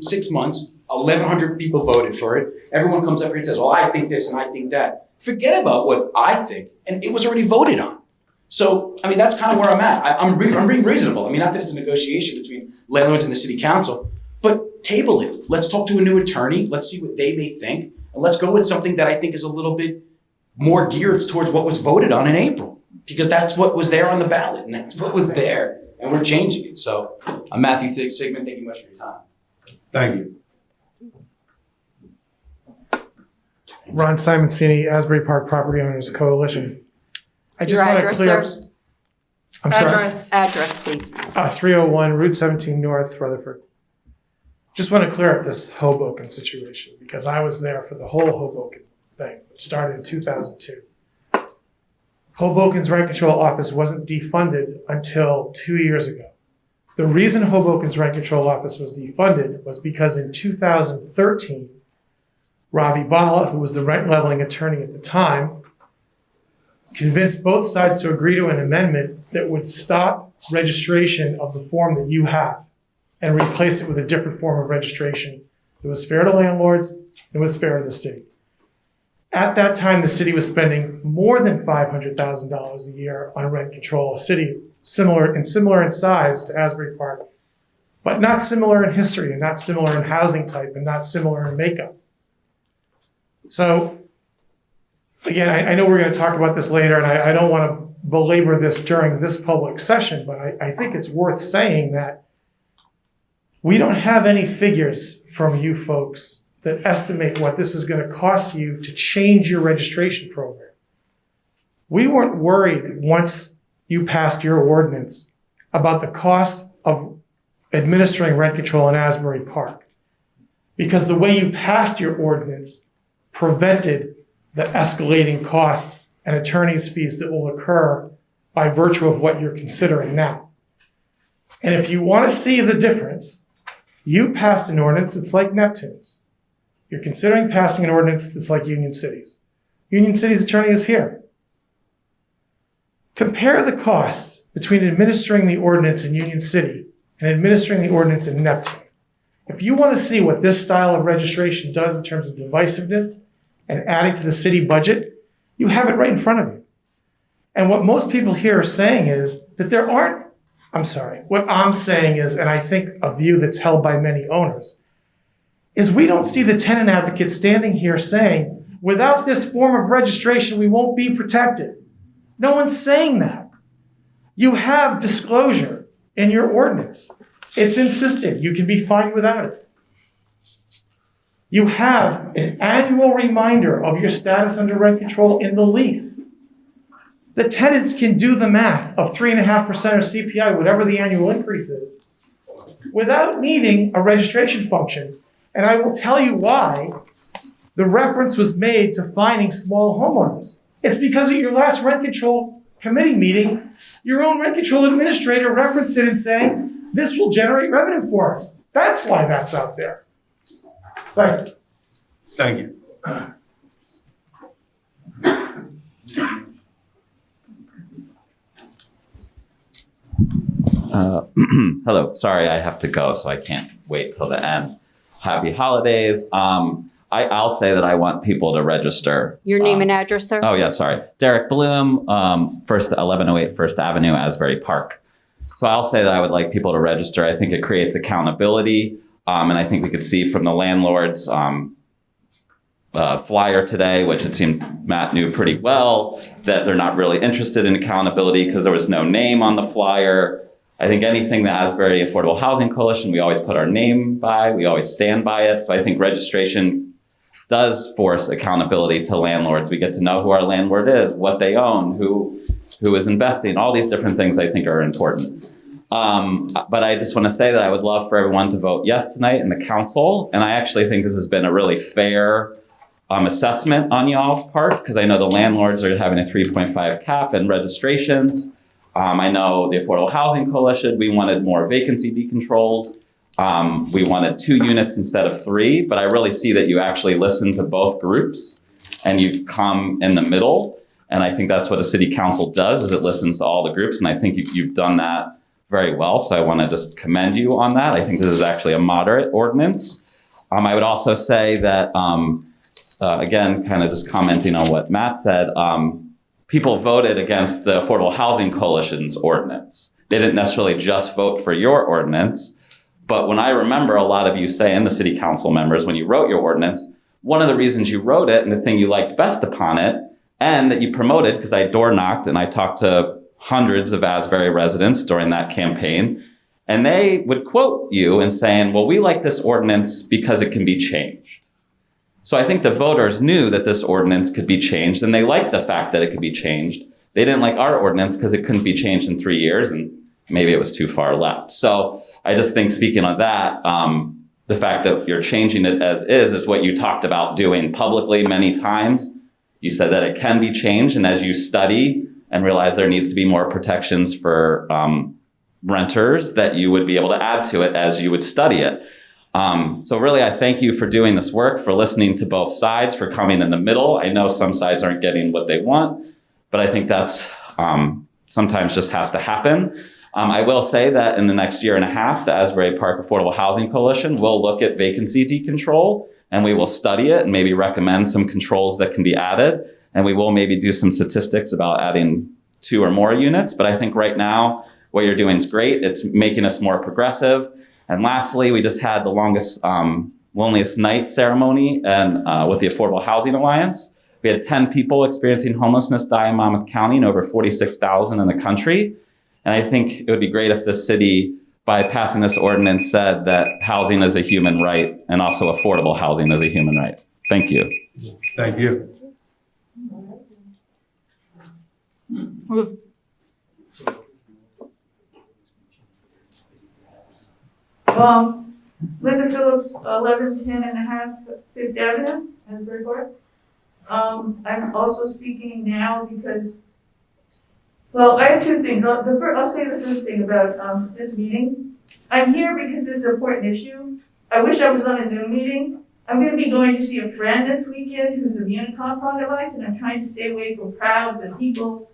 N: 6 months. 1,100 people voted for it. Everyone comes up here and says, well, I think this and I think that. Forget about what I think. And it was already voted on. So, I mean, that's kind of where I'm at. I'm being reasonable. I mean, not that it's a negotiation between landlords and the city council, but table it. Let's talk to a new attorney. Let's see what they may think. And let's go with something that I think is a little bit more geared towards what was voted on in April, because that's what was there on the ballot and that's what was there. And we're changing it. So I'm Matthew Sigmund. Thank you much for your time.
B: Thank you.
O: Ron Simoncini, Asbury Park Property Owners Coalition. I just want to clear up. I'm sorry.
A: Address, please.
O: 301 Route 17 North, Rutherford. Just want to clear up this Hoboken situation because I was there for the whole Hoboken thing, which started in 2002. Hoboken's rent control office wasn't defunded until 2 years ago. The reason Hoboken's rent control office was defunded was because in 2013, Ravi Bala, who was the rent leveling attorney at the time, convinced both sides to agree to an amendment that would stop registration of the form that you have and replace it with a different form of registration that was fair to landlords and was fair to the city. At that time, the city was spending more than $500,000 a year on rent control, a city similar in size to Asbury Park, but not similar in history and not similar in housing type and not similar in makeup. So again, I know we're going to talk about this later, and I don't want to belabor this during this public session, but I think it's worth saying that we don't have any figures from you folks that estimate what this is going to cost you to change your registration program. We weren't worried once you passed your ordinance about the cost of administering rent control in Asbury Park, because the way you passed your ordinance prevented the escalating costs and attorney's fees that will occur by virtue of what you're considering now. And if you want to see the difference, you passed an ordinance that's like Neptune's. You're considering passing an ordinance that's like Union City's. Union City's attorney is here. Compare the costs between administering the ordinance in Union City and administering the ordinance in Neptune. If you want to see what this style of registration does in terms of divisiveness and adding to the city budget, you have it right in front of you. And what most people here are saying is that what I'm saying is, and I think a view that's held by many owners, is we don't see the tenant advocates standing here saying, without this form of registration, we won't be protected. No one's saying that. You have disclosure in your ordinance. It's insisted. You can be fined without it. You have an annual reminder of your status under rent control in the lease. The tenants can do the math of 3.5% or CPI, whatever the annual increase is, without needing a registration function. And I will tell you why the reference was made to fining small homeowners. It's because at your last rent control committee meeting, your own rent control administrator referenced it and saying, this will generate revenue for us. That's why that's out there. Thank you.
B: Thank you.
P: Hello, sorry I have to go, so I can't wait till the end. Happy holidays. I'll say that I want people to register.
A: Your name and address, sir?
P: Oh yeah, sorry. Derek Bloom, 1108 First Avenue, Asbury Park. So I'll say that I would like people to register. I think it creates accountability. And I think we could see from the landlord's flyer today, which it seemed Matt knew pretty well, that they're not really interested in accountability because there was no name on the flyer. I think anything the Asbury Affordable Housing Coalition, we always put our name by, we always stand by it. So I think registration does force accountability to landlords. We get to know who our landlord is, what they own, who is investing, all these different things I think are important. But I just want to say that I would love for everyone to vote yes tonight in the council. And I actually think this has been a really fair assessment on y'all's part, because I know the landlords are having a 3.5 cap and registrations. I know the Affordable Housing Coalition, we wanted more vacancy decontrols. We wanted 2 units instead of 3, but I really see that you actually listened to both groups and you've come in the middle. And I think that's what a city council does, is it listens to all the groups. And I think you've done that very well. So I want to just commend you on that. I think this is actually a moderate ordinance. I would also say that, again, kind of just commenting on what Matt said, people voted against the Affordable Housing Coalition's ordinance. They didn't necessarily just vote for your ordinance. But when I remember a lot of you saying, the city council members, when you wrote your ordinance, one of the reasons you wrote it and the thing you liked best upon it, and that you promoted, because I door knocked and I talked to hundreds of Asbury residents during that campaign, and they would quote you and saying, well, we like this ordinance because it can be changed. So I think the voters knew that this ordinance could be changed, and they liked the fact that it could be changed. They didn't like our ordinance because it couldn't be changed in 3 years, and maybe it was too far left. So I just think, speaking on that, the fact that you're changing it as is what you talked about doing publicly many times. You said that it can be changed, and as you study and realize there needs to be more protections for renters, that you would be able to add to it as you would study it. So really, I thank you for doing this work, for listening to both sides, for coming in the middle. I know some sides aren't getting what they want, but I think that's sometimes just has to happen. I will say that in the next year and a half, the Asbury Park Affordable Housing Coalition will look at vacancy decontrol, and we will study it and maybe recommend some controls that can be added. And we will maybe do some statistics about adding 2 or more units. But I think right now, what you're doing is great. It's making us more progressive. And lastly, we just had the longest, loneliest night ceremony and with the Affordable Housing Alliance. We had 10 people experiencing homelessness die in Monmouth County and over 46,000 in the country. And I think it would be great if the city, by passing this ordinance, said that housing is a human right and also affordable housing is a human right. Thank you.
B: Thank you.
D: Linda Phillips, 1110 and a half Fifth Avenue, Asbury Park. I'm also speaking now because, well, I have 2 things. I'll say the first thing about this meeting. I'm here because it's an important issue. I wish I was on a Zoom meeting. I'm going to be going to see a friend this weekend who's immunocompromised, and I'm trying to stay away from crowds and people.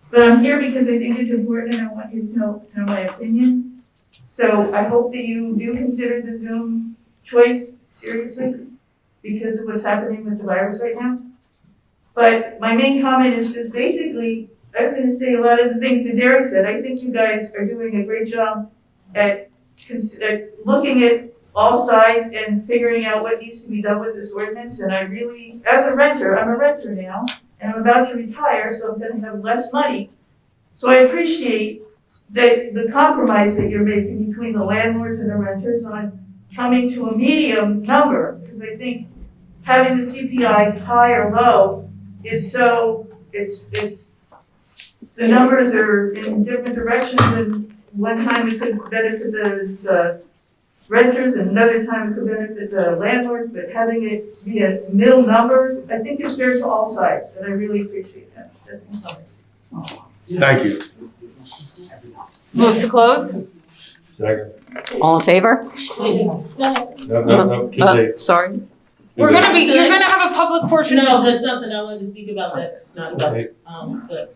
D: But I'm here because I think it's important, and I want you to know my opinion. So I hope that you do consider the Zoom choice seriously because of what's happening with the virus right now. But my main comment is just basically, I was going to say a lot of the things that Derek said. I think you guys are doing a great job at looking at all sides and figuring out what needs to be done with this ordinance. And I really, as a renter, I'm a renter now, and I'm about to retire, so I'm going to have less money. So I appreciate that the compromise that you're making between the landlords and the renters on coming to a medium number, because I think having the CPI high or low is so, it's the numbers are in different directions, and one time it could benefit the renters and another time it could benefit the landlords, but having it be a middle number, I think is fair to all sides, and I really appreciate that. That's my comment.
B: Thank you.
A: Move to close.
B: Second.
A: All in favor?
B: No. Keep
A: Sorry.
E: You're gonna have a public portion.
Q: No, there's something I wanted to speak about that. It's not about,
B: Okay.
Q: but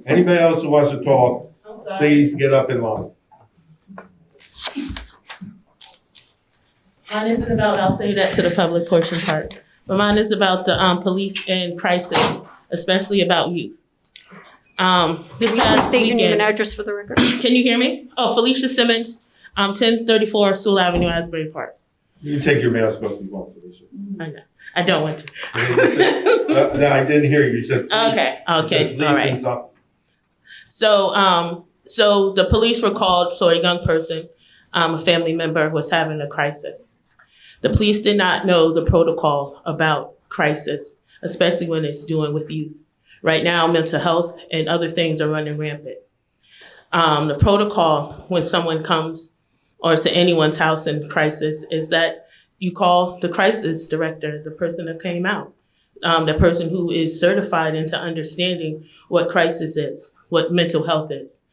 B: Anybody else who wants to talk,
Q: I'm sorry.
B: please get up in line.
Q: Mine isn't about, I'll say that to the public portion part, but mine is about the police and crisis, especially about youth. This past
A: State your name and
Q: weekend,
A: address for the record.
Q: can you hear me? Oh, Felicia Simmons, 1034 Sewell Avenue, Asbury Park.
B: You can take your mask off if you want, Felicia.
Q: I know, I don't want to.
B: No, I didn't hear you. You said police.
Q: Okay,
B: You said
Q: all right.
B: police and something.
Q: So the police were called, so a young person, a family member was having a crisis. The police did not know the protocol about crisis, especially when it's dealing with youth. Right now, mental health and other things are running rampant. The protocol when someone comes or to anyone's house in crisis is that you call the crisis director, the person that came out, the person who is certified into understanding what crisis is, what mental health is.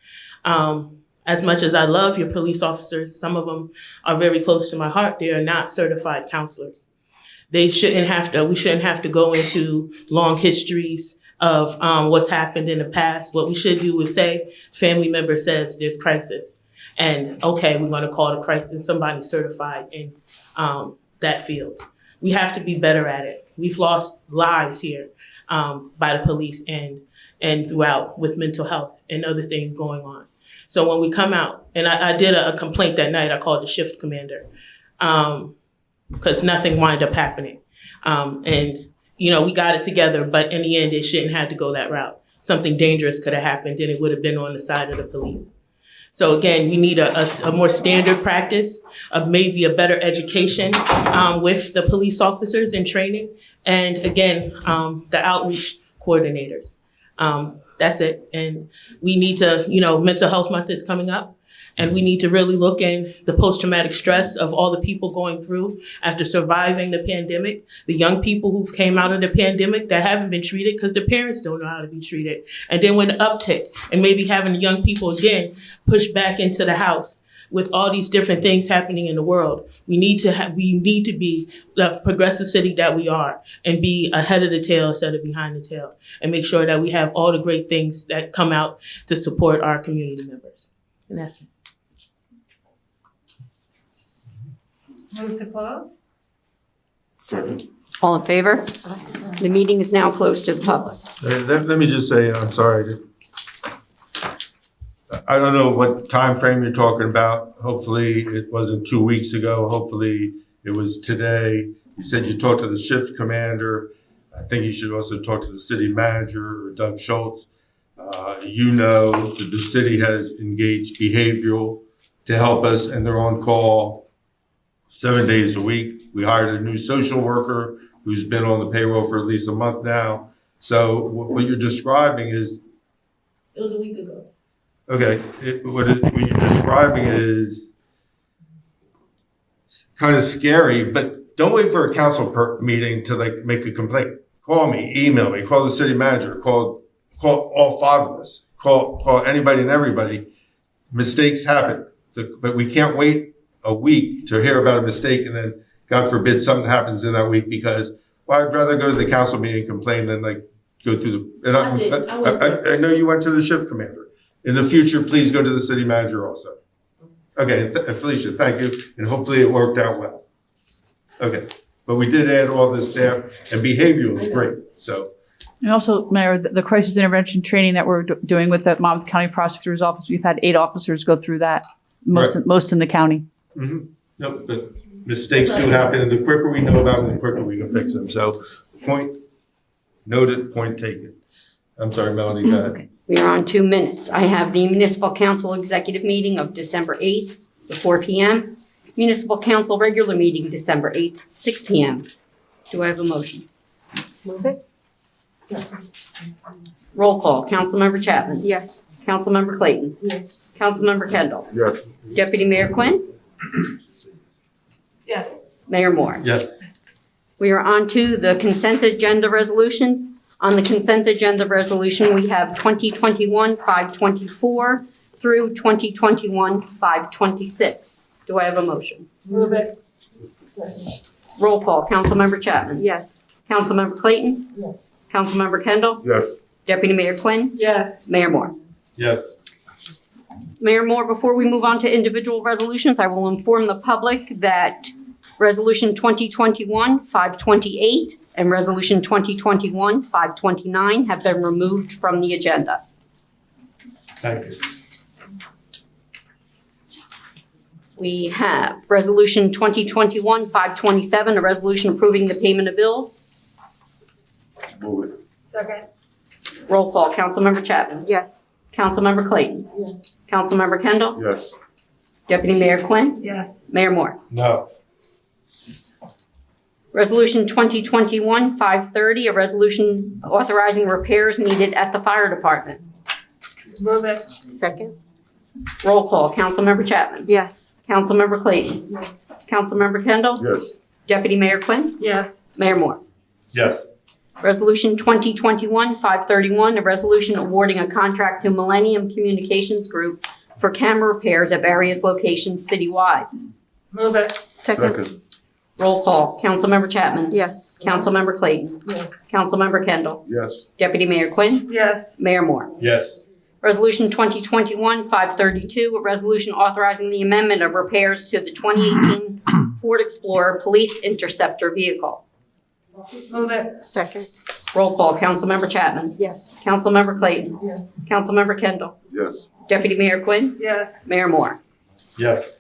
Q: As much as I love your police officers, some of them are very close to my heart. They are not certified counselors. We shouldn't have to go into long histories of what's happened in the past. What we should do is say, family member says there's crisis. And okay, we're going to call the crisis somebody certified in that field. We have to be better at it. We've lost lives here by the police and throughout with mental health and other things going on. So when we come out, and I did a complaint that night, I called the shift commander because nothing wound up happening. And, you know, we got it together, but in the end, it shouldn't have to go that route. Something dangerous could have happened and it would have been on the side of the police. So again, we need a more standard practice of maybe a better education with the police officers in training. And again, the outreach coordinators. That's it. And we need to, you know, Mental Health Month is coming up. And we need to really look in the post-traumatic stress of all the people going through after surviving the pandemic, the young people who came out of the pandemic that haven't been treated because their parents don't know how to be treated. And then when the uptick and maybe having the young people again push back into the house with all these different things happening in the world, we need to be the progressive city that we are and be ahead of the tail instead of behind the tail and make sure that we have all the great things that come out to support our community members. And that's it.
E: Move to close?
M: Second.
A: All in favor? The meeting is now closed to the public.
B: Let me just say, I'm sorry. I don't know what time frame you're talking about. Hopefully it wasn't 2 weeks ago. Hopefully it was today. You said you talked to the shift commander. I think you should also talk to the city manager or Doug Schultz. You know that the city has engaged behavioral to help us, and they're on call 7 days a week. We hired a new social worker who's been on the payroll for at least a month now. So what you're describing is...
Q: It was a week ago.
B: Okay, what you're describing is kind of scary, but don't wait for a council meeting to like make a complaint. Call me, email me, call the city manager, call all five of us, call anybody and everybody. Mistakes happen, but we can't wait a week to hear about a mistake and then, God forbid, something happens in that week because, well, I'd rather go to the council meeting and complain than like go through the... I know you went to the shift commander. In the future, please go to the city manager also. Okay, Felicia, thank you, and hopefully it worked out well. Okay, but we did add all this staff, and behavioral is great, so.
I: And also, Mayor, the crisis intervention training that we're doing with the Monmouth County Prosecutor's Office, we've had 8 officers go through that, most in the county.
B: Mm-hmm. No, but mistakes do happen, and the quicker we know about them, the quicker we can fix them. So, point noted, point taken. I'm sorry, Melody, go ahead.
A: Okay. We are on 2 minutes. I have the Municipal Council Executive Meeting of December 8th at 4 p.m. Municipal Council Regular Meeting December 8th, 6 p.m. Do I have a motion?
F: Move it?
A: Roll call. Councilmember Chapman?
F: Yes.
A: Councilmember Clayton?
F: Yes.
A: Councilmember Kendall?
M: Yes.
A: Deputy Mayor Quinn?
E: Yes.
A: Mayor Moore?
B: Yes.
A: We are on to the consent agenda resolutions. On the consent agenda resolution, we have 2021-524 through 2021-526. Do I have a motion?
E: Move it.
A: Roll call. Councilmember Chapman?
F: Yes.
A: Councilmember Clayton?
Q: Yes.
A: Councilmember Kendall?
M: Yes.
A: Deputy Mayor Quinn?
E: Yes.
A: Mayor Moore?
B: Yes.
A: Mayor Moore, before we move on to individual resolutions, I will inform the public that Resolution 2021-528 and Resolution 2021-529 have been removed from the agenda.
B: Thank you.
A: We have Resolution 2021-527, a resolution approving the payment of bills.
M: Move it.
E: Second.
A: Roll call. Councilmember Chapman?
F: Yes.
A: Councilmember Clayton?
F: Yes.
A: Councilmember Kendall?
M: Yes.
A: Deputy Mayor Quinn?
E: Yes.
A: Mayor Moore?
B: No.
A: Resolution 2021-530, a resolution authorizing repairs needed at the fire department.
E: Move it.
F: Second?
A: Roll call. Councilmember Chapman?
F: Yes.
A: Councilmember Clayton?
F: Yes.
A: Councilmember Kendall?
M: Yes.
K: Deputy Mayor Quinn?
E: Yes.
K: Mayor Moore?
B: Yes.
K: Resolution 2021-531, a resolution awarding a contract to Millennium Communications Group for camera repairs at various locations citywide.
E: Move it.
F: Second.
K: Roll call. Councilmember Chapman?
F: Yes.
K: Councilmember Clayton?
E: Yes.
K: Councilmember Kendall?
B: Yes.
K: Deputy Mayor Quinn?
E: Yes.
K: Mayor Moore?
B: Yes.
K: Resolution 2021-532, a resolution authorizing the amendment of repairs to the 2018 Ford Explorer Police Interceptor vehicle.
E: Move it.
F: Second.
K: Roll call. Councilmember Chapman?
F: Yes.
K: Councilmember Clayton?
E: Yes.
K: Councilmember Kendall?
H: Yes.
K: Deputy Mayor Quinn?
E: Yes.
K: Mayor Moore?
B: Yes.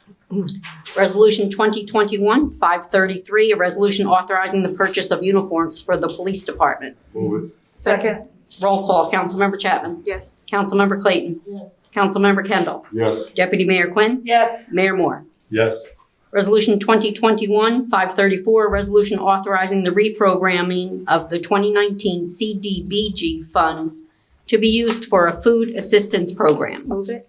K: Resolution 2021-533, a resolution authorizing the purchase of uniforms for the police department.
H: Move it.
E: Second.
K: Roll call. Councilmember Chapman?
F: Yes.
K: Councilmember Clayton?
E: Yes.
K: Councilmember Kendall?
H: Yes.
K: Deputy Mayor Quinn?
E: Yes.
K: Mayor Moore?
B: Yes.
K: Resolution 2021-534, a resolution authorizing the reprogramming of the 2019 CDBG funds to be used for a food assistance program.
F: Move it.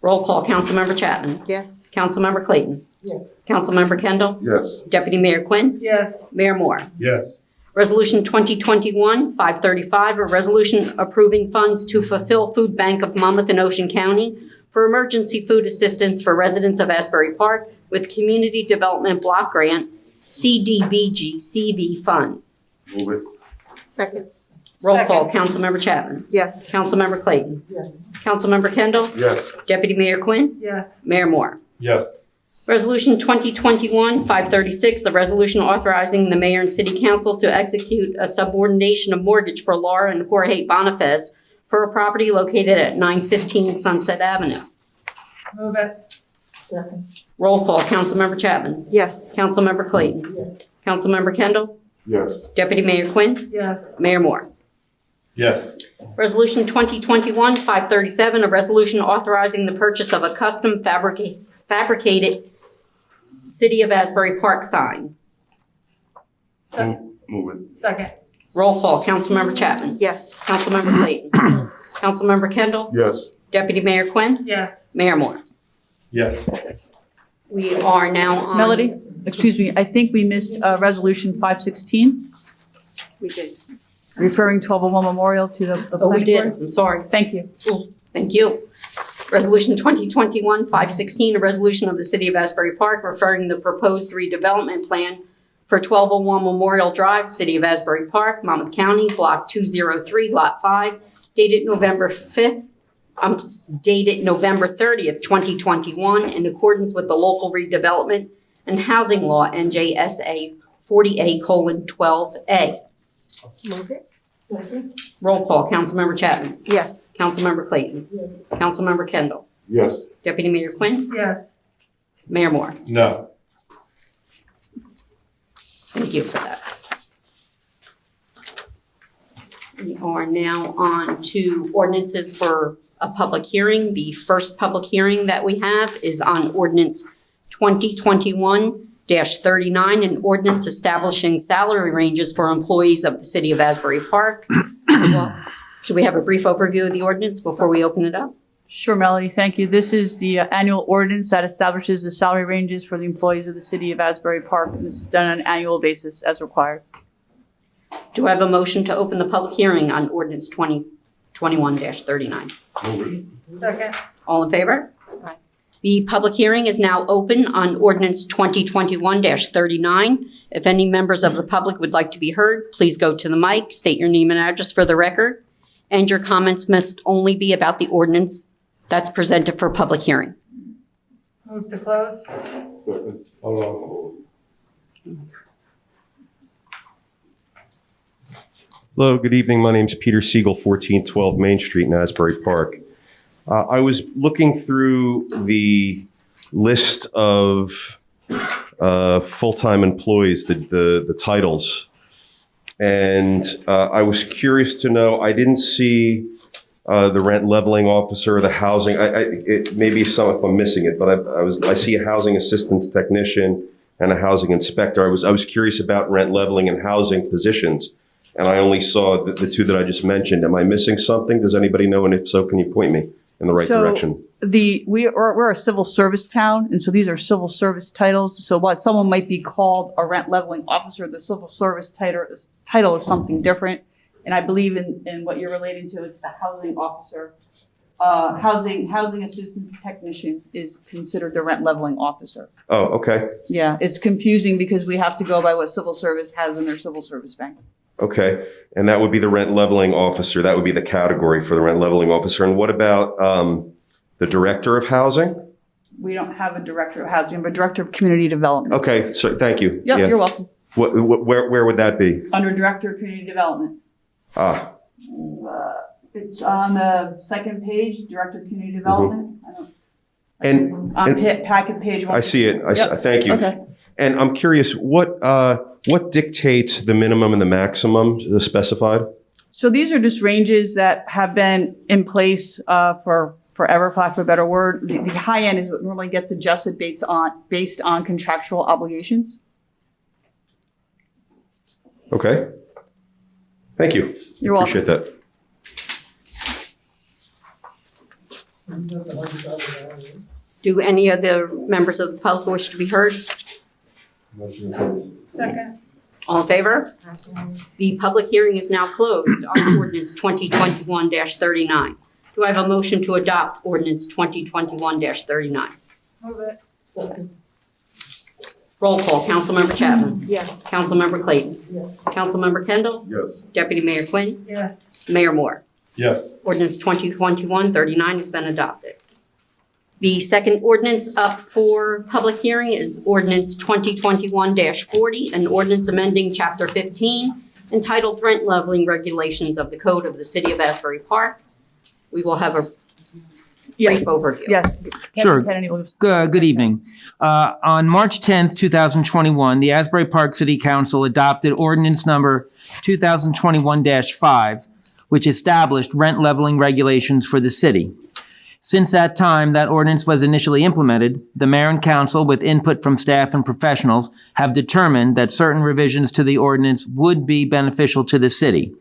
K: Roll call. Councilmember Chapman?
F: Yes.
K: Councilmember Clayton?
E: Yes.
K: Councilmember Kendall?
H: Yes.
K: Deputy Mayor Quinn?
E: Yes.
K: Mayor Moore?
B: Yes.
K: Resolution 2021-535, a resolution approving funds to fulfill Food Bank of Monmouth and Ocean County for emergency food assistance for residents of Asbury Park with Community Development Block Grant, CDBG CV funds.
H: Move it.
F: Second.
K: Roll call. Councilmember Chapman?
F: Yes.
K: Councilmember Clayton?
E: Yes.
K: Councilmember Kendall?
H: Yes.
K: Deputy Mayor Quinn?
E: Yes.
K: Mayor Moore?
B: Yes.
K: Resolution 2021-536, the resolution authorizing the mayor and city council to execute a subordination of mortgage for Laura and Jorge Bonifaz for a property located at 915 Sunset Avenue.
E: Move it. Second.
K: Roll call. Councilmember Chapman?
F: Yes.
K: Councilmember Clayton?
E: Yes.
K: Councilmember Kendall?
H: Yes.
K: Deputy Mayor Quinn?
E: Yes.
K: Mayor Moore?
B: Yes.
K: Resolution 2021-537, a resolution authorizing the purchase of a custom fabricated City of Asbury Park sign.
H: Move it.
E: Second.
K: Roll call. Councilmember Chapman?
F: Yes.
K: Councilmember Clayton? Councilmember Kendall?
H: Yes.
K: Deputy Mayor Quinn?
E: Yes.
K: Mayor Moore?
B: Yes.
K: We are now on.
I: Melody, excuse me, I think we missed Resolution 516,
K: We did.
I: referring 1201 Memorial to the
K: Oh, we
I: planning
K: did.
I: board.
K: I'm sorry.
I: Thank you.
K: Thank you. Resolution 2021-516, a resolution of the City of Asbury Park referring the proposed redevelopment plan for 1201 Memorial Drive, City of Asbury Park, Monmouth County, Block 203, Lot 5, dated November 30th, 2021, in accordance with the local redevelopment and housing law, NJSA 40A:12A.
F: Move it.
E: Second.
K: Roll call. Councilmember Chapman?
F: Yes.
K: Councilmember Clayton?
E: Yes.
K: Councilmember Kendall?
H: Yes.
K: Deputy Mayor Quinn?
E: Yes.
K: Mayor Moore?
B: No.
K: Thank you for that. We are now on to ordinances for a public hearing. The first public hearing that we have is on Ordinance 2021-39, an ordinance establishing salary ranges for employees of the City of Asbury Park. Should we have a brief overview of the ordinance before we open it up?
I: Sure, Melody, thank you. This is the annual ordinance that establishes the salary ranges for the employees of the City of Asbury Park. And this is done on an annual basis as required.
K: Do I have a motion to open the public hearing on Ordinance 2021-39?
H: Move it.
E: Second.
K: All in favor? Aye. The public hearing is now open on Ordinance 2021-39. If any members of the public would like to be heard, please go to the mic, state your name and address for the record, and your comments must only be about the ordinance that's presented for public hearing.
E: Move to close.
H: Second. Hold on.
R: Hello, good evening. My name's Peter Siegel, 1412 Main Street in Asbury Park. I was looking through the list of full-time employees, the titles, and I was curious to know, I didn't see the rent leveling officer, the housing, it maybe some if I'm missing it, but I see a housing assistance technician and a housing inspector. I was curious about rent leveling and housing positions, and I only saw the two that I just mentioned. Am I missing something? Does anybody know? And if so, can you point me in the right direction?
I: we're a civil service town, and so these are civil service titles. So what someone might be called a rent leveling officer, the civil service title is something different. And I believe in what you're relating to, it's the housing officer. Housing assistance technician is considered the rent leveling officer.
R: Oh, okay.
I: Yeah, it's confusing because we have to go by what civil service has in their civil service bank.
R: Okay. And that would be the rent leveling officer. That would be the category for the rent leveling officer. And what about the director of housing?
I: We don't have a director of housing, but director of community development.
R: Okay. So thank you.
I: Yep, you're welcome.
R: Where would that be?
I: Under director of community development.
R: Ah,
I: It's on the second page, director of community development.
R: and
I: Packet page one.
R: I see it.
I: Yep.
R: Thank you.
I: Okay.
R: And I'm curious, what dictates the minimum and the maximum specified?
I: So these are just ranges that have been in place for forever, for lack of a better word. The high end is what normally gets adjusted based on contractual obligations.
R: Okay. Thank you.
I: You're welcome.
R: Appreciate that.
A: Do any of the members of the public wish to be heard?
E: Second.
A: All in favor? The public hearing is now closed on ordinance 2021-39. Do I have a motion to adopt ordinance 2021-39?
E: Move it.
A: Roll call. Councilmember Chapman.
E: Yes.
A: Councilmember Clayton.
E: Yes.
A: Councilmember Kendall.
B: Yes.
A: Deputy Mayor Quinn.
E: Yes.
A: Mayor Moore.
B: Yes.
A: Ordinance 2021-39 has been adopted. The second ordinance up for public hearing is ordinance 2021-40, an ordinance amending Chapter 15 entitled Rent Leveling Regulations of the Code of the City of Asbury Park. We will have a brief overview.
I: Yes.
C: Sure.
I: Kennedy Williams.
C: Good evening. On March 10th, 2021, the Asbury Park City Council adopted ordinance number 2021-5, which established rent leveling regulations for the city. Since that time that ordinance was initially implemented, the mayor and council, with input from staff and professionals, have determined that certain revisions to the ordinance would be beneficial to the city.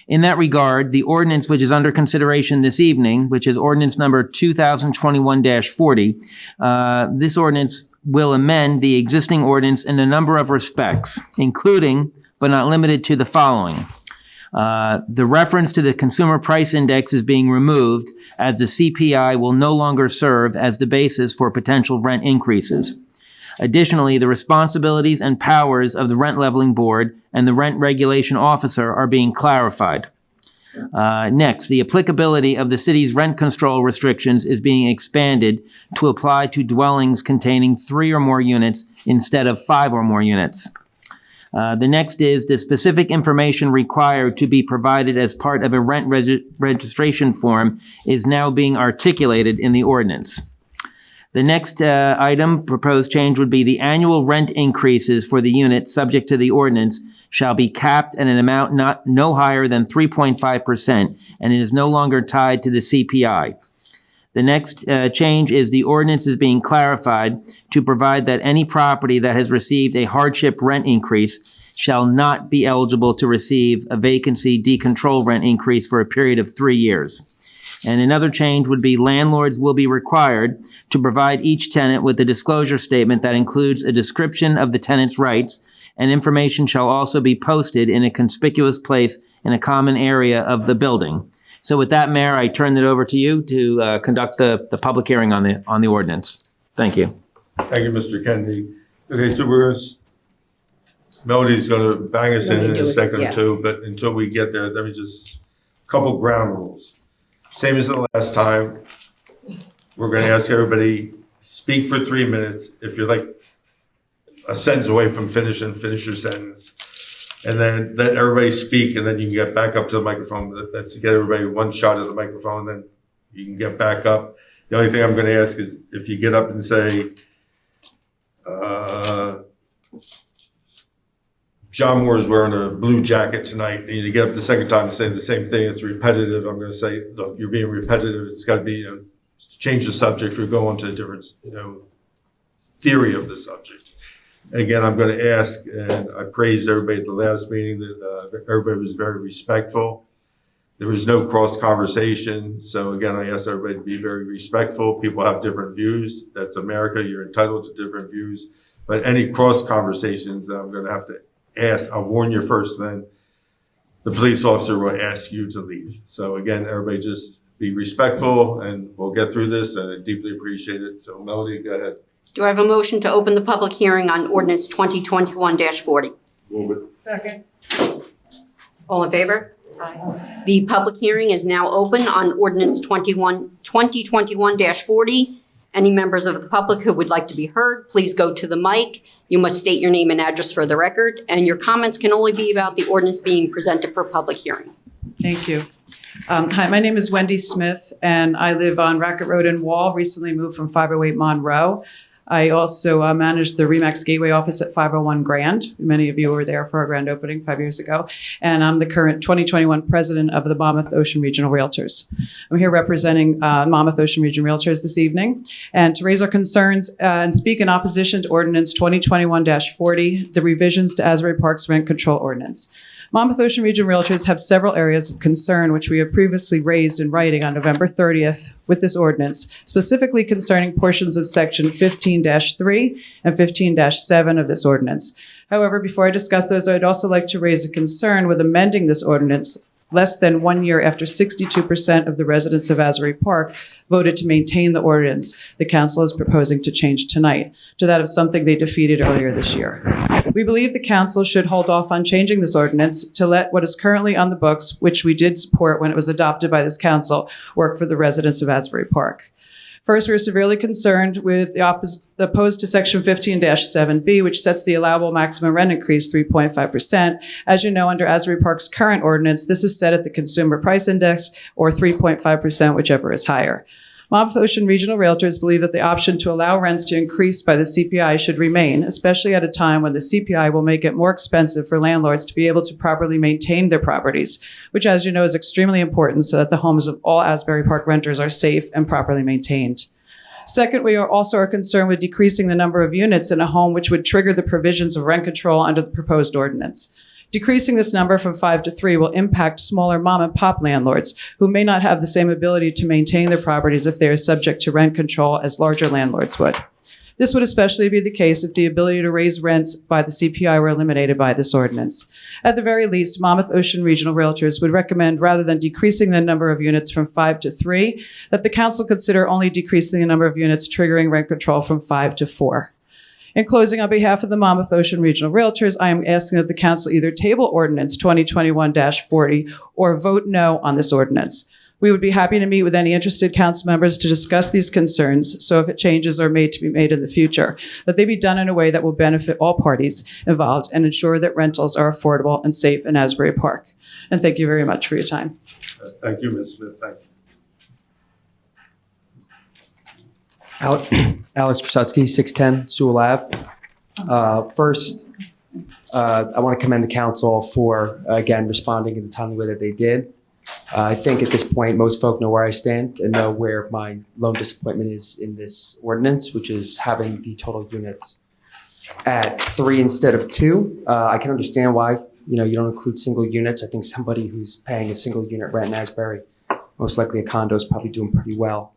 C: In that regard, the ordinance which is under consideration this evening, which is ordinance number 2021-40, this ordinance will amend the existing ordinance in a number of respects, including, but not limited to, the following. The reference to the consumer price index is being removed, as the CPI will no longer serve as the basis for potential rent increases. Additionally, the responsibilities and powers of the Rent Leveling Board and the Rent Regulation Officer are being clarified. Next, the applicability of the city's rent control restrictions is being expanded to apply to dwellings containing 3 or more units instead of 5 or more units. The next is the specific information required to be provided as part of a rent registration form is now being articulated in the ordinance. The next item, proposed change, would be the annual rent increases for the unit subject to the ordinance shall be capped at an amount no higher than 3.5%, and it is no longer tied to the CPI. The next change is the ordinance is being clarified to provide that any property that has received a hardship rent increase shall not be eligible to receive a vacancy decontrol rent increase for a period of 3 years. And another change would be landlords will be required to provide each tenant with a disclosure statement that includes a description of the tenant's rights, and information shall also be posted in a conspicuous place in a common area of the building. So with that, Mayor, I turn it over to you to conduct the public hearing on the ordinance. Thank you.
B: Thank you, Mr. Kennedy. Okay, so Melody's going to bang us in a second or two, but until we get there, let me just, couple ground rules. Same as the last time. We're going to ask everybody, speak for 3 minutes. If you're like a sentence away from finishing, finish your sentence. And then let everybody speak, and then you can get back up to the microphone. That's to get everybody one shot at the microphone, then you can get back up. The only thing I'm going to ask is if you get up and say, John Moore is wearing a blue jacket tonight, and you get up the second time and say the same thing, it's repetitive. I'm going to say, look, you're being repetitive. It's got to be, change the subject or go on to a different, theory of the subject. Again, I'm going to ask, and I praised everybody at the last meeting that everybody was very respectful. There was no cross conversation. So again, I ask everybody to be very respectful. People have different views. That's America. You're entitled to different views. But any cross conversations that I'm going to have to ask, I'll warn you first, then the police officer will ask you to leave. So again, everybody just be respectful and we'll get through this, and I deeply appreciate it. So Melody, go ahead.
A: Do I have a motion to open the public hearing on ordinance 2021-40?
B: Move it.
O: Second.
A: All in favor? Aye. The public hearing is now open on ordinance 2021-40. Any members of the public who would like to be heard, please go to the mic. You must state your name and address for the record, and your comments can only be about the ordinance being presented for public hearing.
S: Thank you. Hi, my name is Wendy Smith, and I live on Racket Road in Wall, recently moved from 508 Monroe. I also manage the RE/MAX Gateway office at 501 Grand. Many of you were there for our grand opening 5 years ago. And I'm the current 2021 president of the Monmouth Ocean Regional Realtors. I'm here representing Monmouth Ocean Regional Realtors this evening and to raise our concerns and speak in opposition to Ordinance 2021-40, the revisions to Asbury Park's rent control ordinance. Monmouth Ocean Regional Realtors have several areas of concern which we have previously raised in writing on November 30th with this ordinance, specifically concerning portions of section 15-3 and 15-7 of this ordinance. However, before I discuss those, I'd also like to raise a concern with amending this ordinance less than 1 year after 62% of the residents of Asbury Park voted to maintain the ordinance the council is proposing to change tonight to that of something they defeated earlier this year. We believe the council should hold off on changing this ordinance to let what is currently on the books, which we did support when it was adopted by this council, work for the residents of Asbury Park. First, we're severely concerned with the opposed to section 15-7B, which sets the allowable maximum rent increase 3.5%. As you know, under Asbury Park's current ordinance, this is set at the consumer price index or 3.5%, whichever is higher. Monmouth Ocean Regional Realtors believe that the option to allow rents to increase by the CPI should remain, especially at a time when the CPI will make it more expensive for landlords to be able to properly maintain their properties, which, as you know, is extremely important so that the homes of all Asbury Park renters are safe and properly maintained. Second, we are also concerned with decreasing the number of units in a home, which would trigger the provisions of rent control under the proposed ordinance. Decreasing this number from 5 to 3 will impact smaller mom and pop landlords who may not have the same ability to maintain their properties if they are subject to rent control as larger landlords would. This would especially be the case if the ability to raise rents by the CPI were eliminated by this ordinance. At the very least, Monmouth Ocean Regional Realtors would recommend, rather than decreasing the number of units from 5 to 3, that the council consider only decreasing the number of units triggering rent control from 5 to 4. In closing, on behalf of the Monmouth Ocean Regional Realtors, I am asking that the council either table ordinance 2021-40 or vote no on this ordinance. We would be happy to meet with any interested council members to discuss these concerns, so if changes are made to be made in the future, that they be done in a way that will benefit all parties involved and ensure that rentals are affordable and safe in Asbury Park. And thank you very much for your time.
B: Thank you, Ms. Smith. Thank you.
T: Alex Krasutsky, 610 Sewell Ave. First, I want to commend the council for, again, responding in the timely way that they did. I think at this point, most folk know where I stand and know where my lone disappointment is in this ordinance, which is having the total units at 3 instead of 2. I can understand why, you don't include single units. I think somebody who's paying a single unit rent in Asbury, most likely a condo, is probably doing pretty well.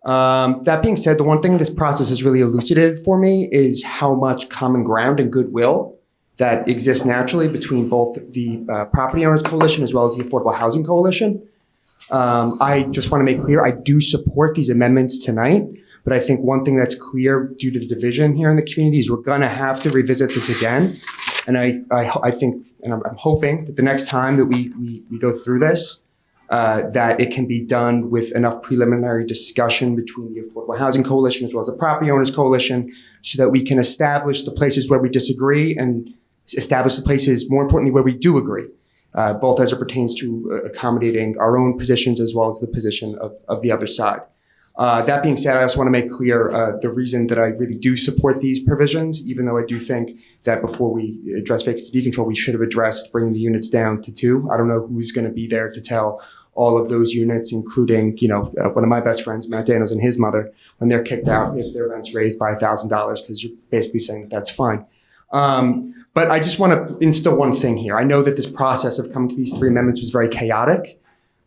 T: That being said, the one thing this process has really elucidated for me is how much common ground and goodwill that exists naturally between both the Property Owners Coalition as well as the Affordable Housing Coalition. I just want to make clear, I do support these amendments tonight, but I think one thing that's clear due to the division here in the community is we're going to have to revisit this again. And I think, and I'm hoping that the next time that we go through this, that it can be done with enough preliminary discussion between the Affordable Housing Coalition as well as the Property Owners Coalition so that we can establish the places where we disagree and establish the places, more importantly, where we do agree, both as it pertains to accommodating our own positions as well as the position of the other side. That being said, I also want to make clear the reason that I really do support these provisions, even though I do think that before we address vacancy decontrol, we should have addressed bringing the units down to 2. I don't know who's going to be there to tell all of those units, including, one of my best friends, Matt Daniels, and his mother, when they're kicked out, if their rent's raised by $1,000, because you're basically saying that's fine. But I just want to instill one thing here. I know that this process of coming to these 3 amendments was very chaotic,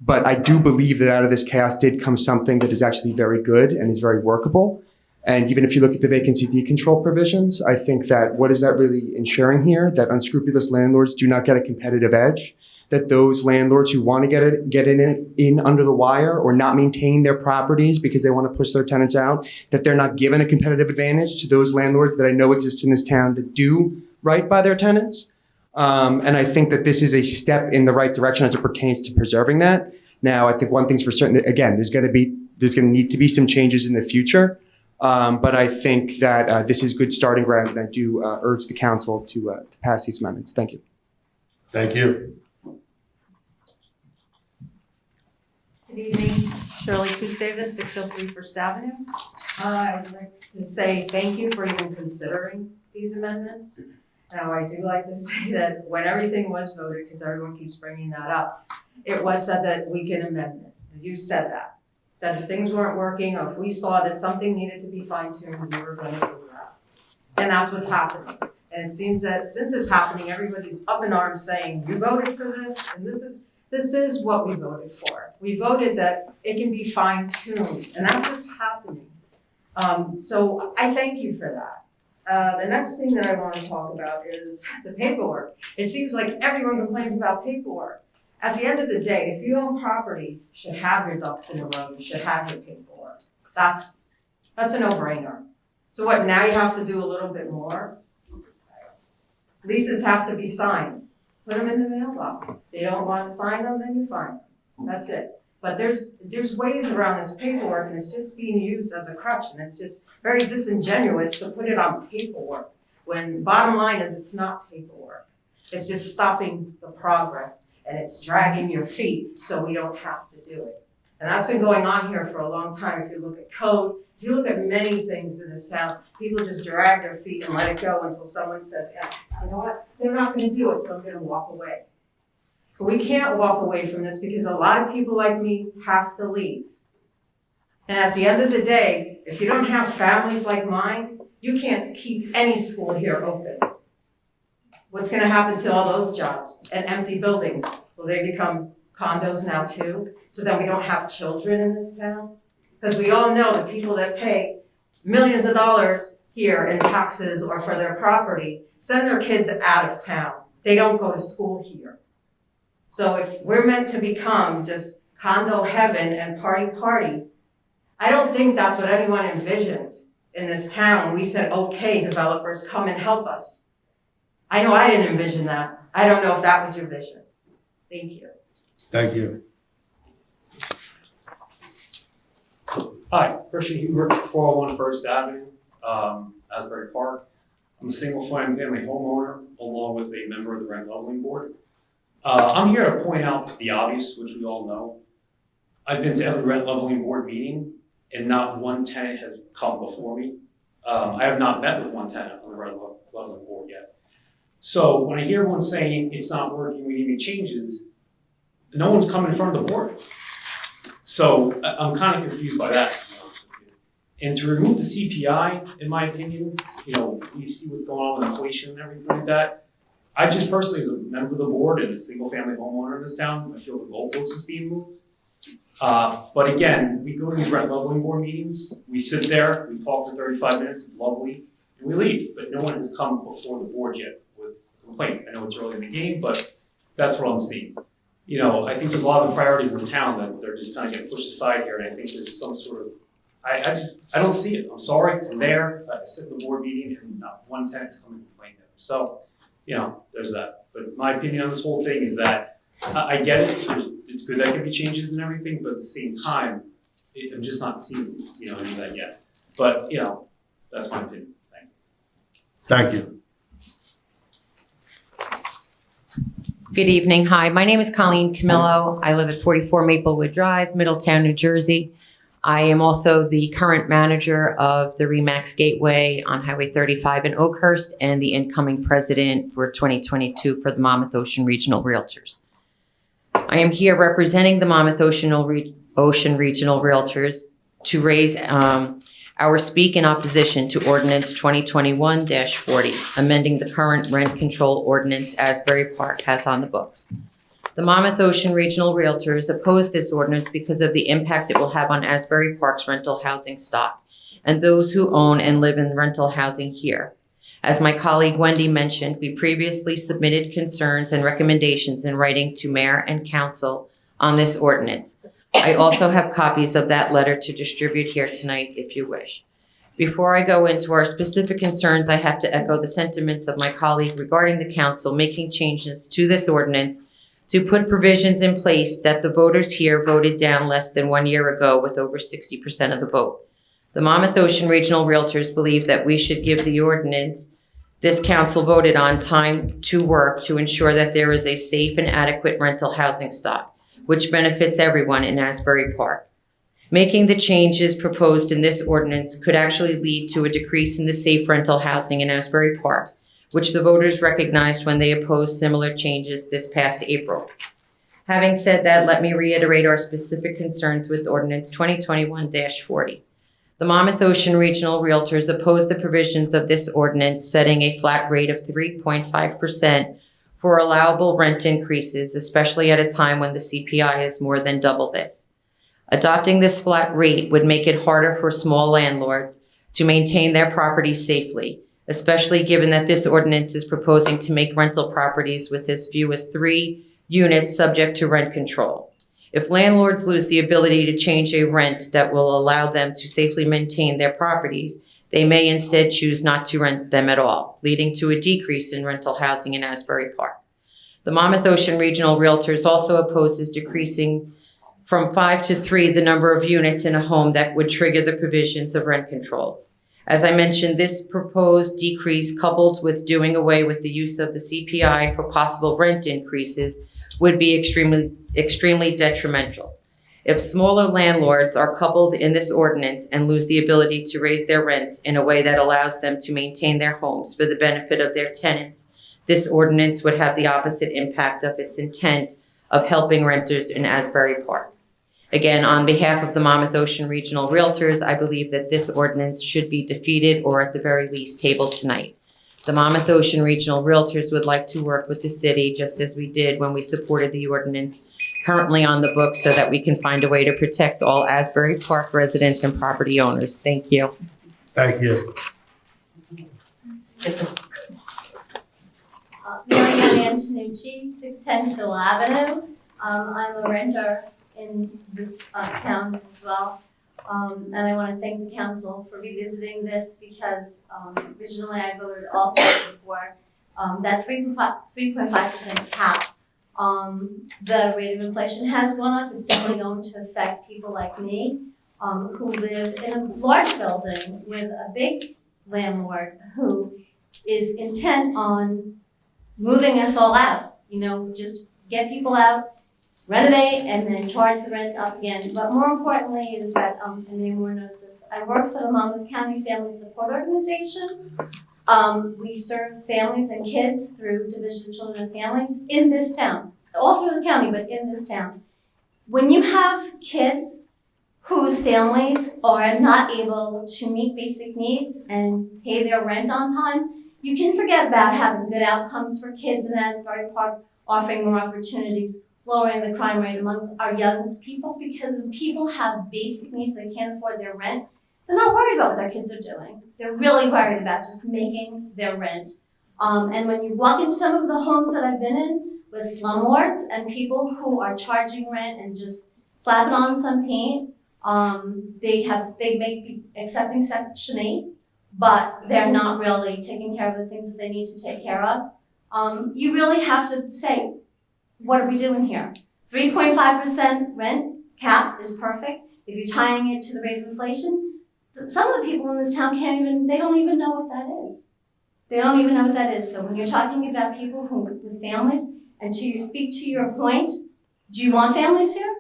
T: But I do believe that out of this chaos did come something that is actually very good and is very workable. And even if you look at the vacancy decontrol provisions, I think that what is that really ensuring here? That unscrupulous landlords do not get a competitive edge, that those landlords who want to get in under the wire or not maintain their properties because they want to push their tenants out, that they're not given a competitive advantage to those landlords that I know exist in this town that do right by their tenants. And I think that this is a step in the right direction as it pertains to preserving that. Now, I think one thing's for certain, that, again, there's going to need to be some changes in the future. But I think that this is good starting ground, and I do urge the council to pass these amendments. Thank you.
B: Thank you.
U: Good evening, Shirley Coos Davis, 603 First Avenue. I'd like to say thank you for even considering these amendments. Now, I do like to say that when everything was voted, because everyone keeps bringing that up, it was said that we can amend it. You said that if things weren't working or if we saw that something needed to be fine-tuned, we were going to do that. And that's what's happening. And it seems that since it's happening, everybody's up in arms saying, you voted for this, and this is what we voted for. We voted that it can be fine-tuned, and that's what's happening. So I thank you for that. The next thing that I want to talk about is the paperwork. It seems like everyone complains about paperwork. At the end of the day, if you own property, you should have your ducks in a row, you should have your paperwork. That's a no-brainer. So what, now you have to do a little bit more? Leases have to be signed. Put them in the mailbox. They don't want to sign them, then you fine them. That's it. But there's ways around this paperwork, and it's just being used as a crutch, and it's just very disingenuous to put it on paperwork, when bottom line is it's not paperwork. It's just stopping the progress, and it's dragging your feet so we don't have to do it. And that's been going on here for a long time. If you look at code, if you look at many things in this town, people just drag their feet and let it go until someone says, yeah, you know what, they're not gonna do it, so I'm gonna walk away. But we can't walk away from this because a lot of people like me have to leave. And at the end of the day, if you don't have families like mine, you can't keep any school here open. What's gonna happen to all those jobs and empty buildings? Will they become condos now too? So that we don't have children in this town? Because we all know the people that pay millions of dollars here in taxes or for their property send their kids out of town. They don't go to school here. So if we're meant to become just condo heaven and party, I don't think that's what anyone envisioned in this town. We said, okay, developers, come and help us. I know I didn't envision that. I don't know if that was your vision. Thank you.
B: Thank you.
V: Hi, Christian Huber, 401 First Avenue, Asbury Park. I'm a single family homeowner along with a member of the Rent Leveling Board. I'm here to point out the obvious, which we all know. I've been to every Rent Leveling Board meeting and not one tenant has come before me. I have not met with one tenant on the Rent Leveling Board yet. So when I hear everyone saying it's not working, we need to make changes, no one's coming in front of the board. So I'm kind of confused by that. And to remove the CPI, in my opinion, we see what's going on with inflation and everything like that. I just personally, as a member of the board and a single family homeowner in this town, I feel the goalpost is being moved. But again, we go to these Rent Leveling Board meetings, we sit there, we talk for 35 minutes, it's lovely, and we leave. But no one has come before the board yet with a complaint. I know it's early in the game, but that's what I'm seeing. I think there's a lot of priorities in this town that they're just kind of getting pushed aside here, and I think there's some sort of, I don't see it. I'm sorry, I'm there, I sit in the board meeting, and not one tenant's coming to complain there. So, there's that. But my opinion on this whole thing is that I get it. It's good that there can be changes and everything, but at the same time, I'm just not seeing, any of that yet. But, that's my opinion. Thank you.
B: Thank you.
W: Good evening. Hi, my name is Colleen Camillo. I live at 44 Maplewood Drive, Middletown, New Jersey. I am also the current manager of the RE/MAX Gateway on Highway 35 in Oakhurst and the incoming president for 2022 for the Monmouth Ocean Regional Realtors. I am here representing the Monmouth Ocean Regional Realtors to raise our speak in opposition to Ordinance 2021-40, amending the current rent control ordinance Asbury Park has on the books. The Monmouth Ocean Regional Realtors oppose this ordinance because of the impact it will have on Asbury Park's rental housing stock and those who own and live in rental housing here. As my colleague Wendy mentioned, we previously submitted concerns and recommendations in writing to Mayor and Council on this ordinance. I also have copies of that letter to distribute here tonight if you wish. Before I go into our specific concerns, I have to echo the sentiments of my colleague regarding the council making changes to this ordinance to put provisions in place that the voters here voted down less than 1 year ago with over 60% of the vote. The Monmouth Ocean Regional Realtors believe that we should give the ordinance this council voted on time to work to ensure that there is a safe and adequate rental housing stock, which benefits everyone in Asbury Park. Making the changes proposed in this ordinance could actually lead to a decrease in the safe rental housing in Asbury Park, which the voters recognized when they opposed similar changes this past April. Having said that, let me reiterate our specific concerns with Ordinance 2021-40. The Monmouth Ocean Regional Realtors oppose the provisions of this ordinance setting a flat rate of 3.5% for allowable rent increases, especially at a time when the CPI is more than double this. Adopting this flat rate would make it harder for small landlords to maintain their properties safely, especially given that this ordinance is proposing to make rental properties with as few as 3 units subject to rent control. If landlords lose the ability to change a rent that will allow them to safely maintain their properties, they may instead choose not to rent them at all, leading to a decrease in rental housing in Asbury Park. The Monmouth Ocean Regional Realtors also opposes decreasing from 5 to 3 the number of units in a home that would trigger the provisions of rent control. As I mentioned, this proposed decrease, coupled with doing away with the use of the CPI for possible rent increases, would be extremely detrimental. If smaller landlords are coupled in this ordinance and lose the ability to raise their rent in a way that allows them to maintain their homes for the benefit of their tenants, this ordinance would have the opposite impact of its intent of helping renters in Asbury Park. Again, on behalf of the Monmouth Ocean Regional Realtors, I believe that this ordinance should be defeated or at the very least tabled tonight. The Monmouth Ocean Regional Realtors would like to work with the city just as we did when we supported the ordinance currently on the books so that we can find a way to protect all Asbury Park residents and property owners. Thank you.
B: Thank you.
G: Mary Ann Antonucci, 610 Siegel Avenue. I'm a renter in this town as well. And I want to thank the council for revisiting this because originally I voted also for that 3.5% cap. The rate of inflation has gone up. It's definitely going to affect people like me who live in a large building with a big landlord who is intent on moving us all out. You know, just get people out, renovate, and then charge the rent up again. But more importantly is that, and anyone knows this, I work for the Monmouth County Family Support Organization. We serve families and kids through Division of Children and Families in this town, all through the county, but in this town. When you have kids whose families are not able to meet basic needs and pay their rent on time, you can forget about having good outcomes for kids in Asbury Park, offering more opportunities, lowering the crime rate among our young people, because when people have basic needs, they can't afford their rent, they're not worried about what their kids are doing. They're really worried about just making their rent. And when you walk in some of the homes that I've been in with slumlords and people who are charging rent and just slapping on some paint, they may be accepting Section 8, but they're not really taking care of the things that they need to take care of. You really have to say, what are we doing here? 3.5% rent cap is perfect. If you're tying it to the rate of inflation, some of the people in this town they don't even know what that is. They don't even know what that is. So when you're talking about people with families, and to speak to your point, do you want families here?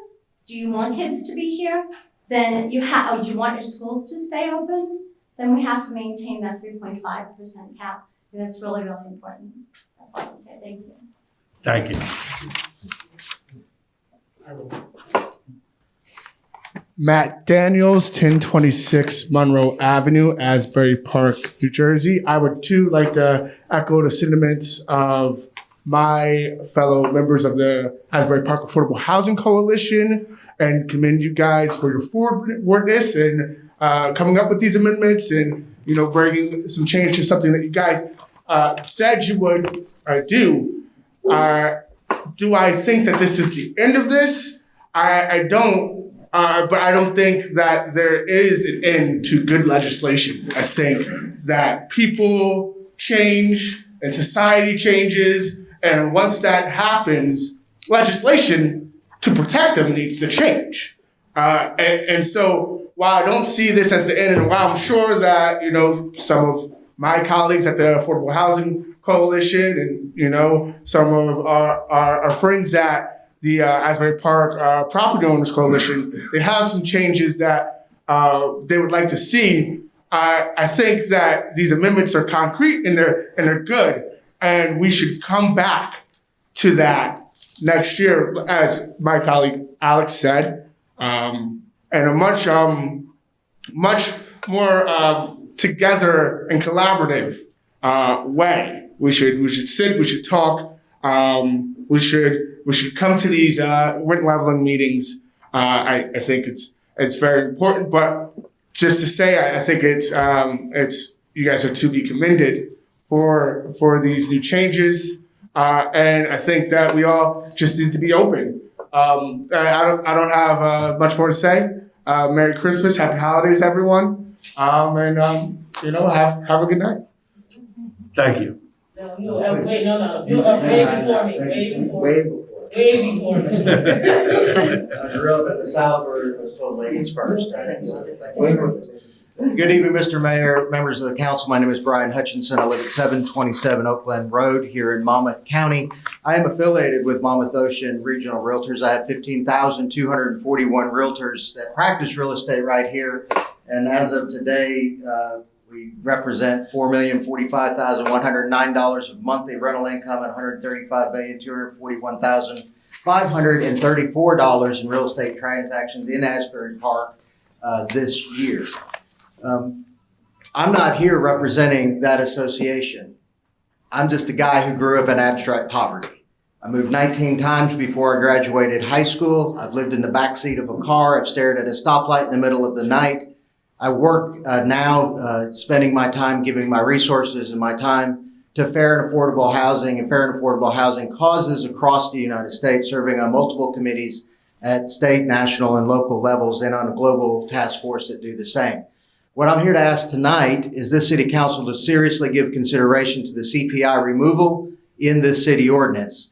G: Do you want kids to be here? Then do you want your schools to stay open? Then we have to maintain that 3.5% cap. And that's really, really important. That's all I can say. Thank you.
B: Thank you.
J: Matt Daniels, 1026 Monroe Avenue, Asbury Park, New Jersey. I would too like to echo the sentiments of my fellow members of the Asbury Park Affordable Housing Coalition and commend you guys for your forwardness and coming up with these amendments and, bringing some change to something that you guys said you would do. Do I think that this is the end of this? I don't. But I don't think that there is an end to good legislation. I think that people change and society changes. And once that happens, legislation to protect them needs to change. And so while I don't see this as the end, and while I'm sure that, some of my colleagues at the Affordable Housing Coalition and, some of our friends at the Asbury Park Property Owners Coalition, they have some changes that they would like to see. I think that these amendments are concrete and they're good, and we should come back to that next year, as my colleague Alex said, in a much more together and collaborative way. We should sit. We should talk. We should come to these rent leveling meetings. I think it's very important. But just to say, I think it's you guys are to be commended for these new changes. And I think that we all just need to be open. I don't have much more to say. Merry Christmas, Happy Holidays, everyone, and have a good night.
B: Thank you.
L: No, you have, wait, no, you are way before me,
N: I grew up in the South where it was told ladies first. Good evening, Mr. Mayor, members of the council. My name is Brian Hutchinson. I live at 727 Oakland Road here in Monmouth County. I am affiliated with Monmouth Ocean Regional Realtors. I have 15,241 realtors that practice real estate right here. And as of today, we represent $4,045,109 of monthly rental income and $135,241,534 in real estate transactions in Asbury Park this year. I'm not here representing that association. I'm just a guy who grew up in abstract poverty. I moved 19 times before I graduated high school. I've lived in the backseat of a car. I've stared at a stoplight in the middle of the night. I work now spending my time, giving my resources and my time to fair and affordable housing and fair and affordable housing causes across the United States, serving on multiple committees at state, national, and local levels, and on a global task force that do the same. What I'm here to ask tonight is this city council to seriously give consideration to the CPI removal in this city ordinance.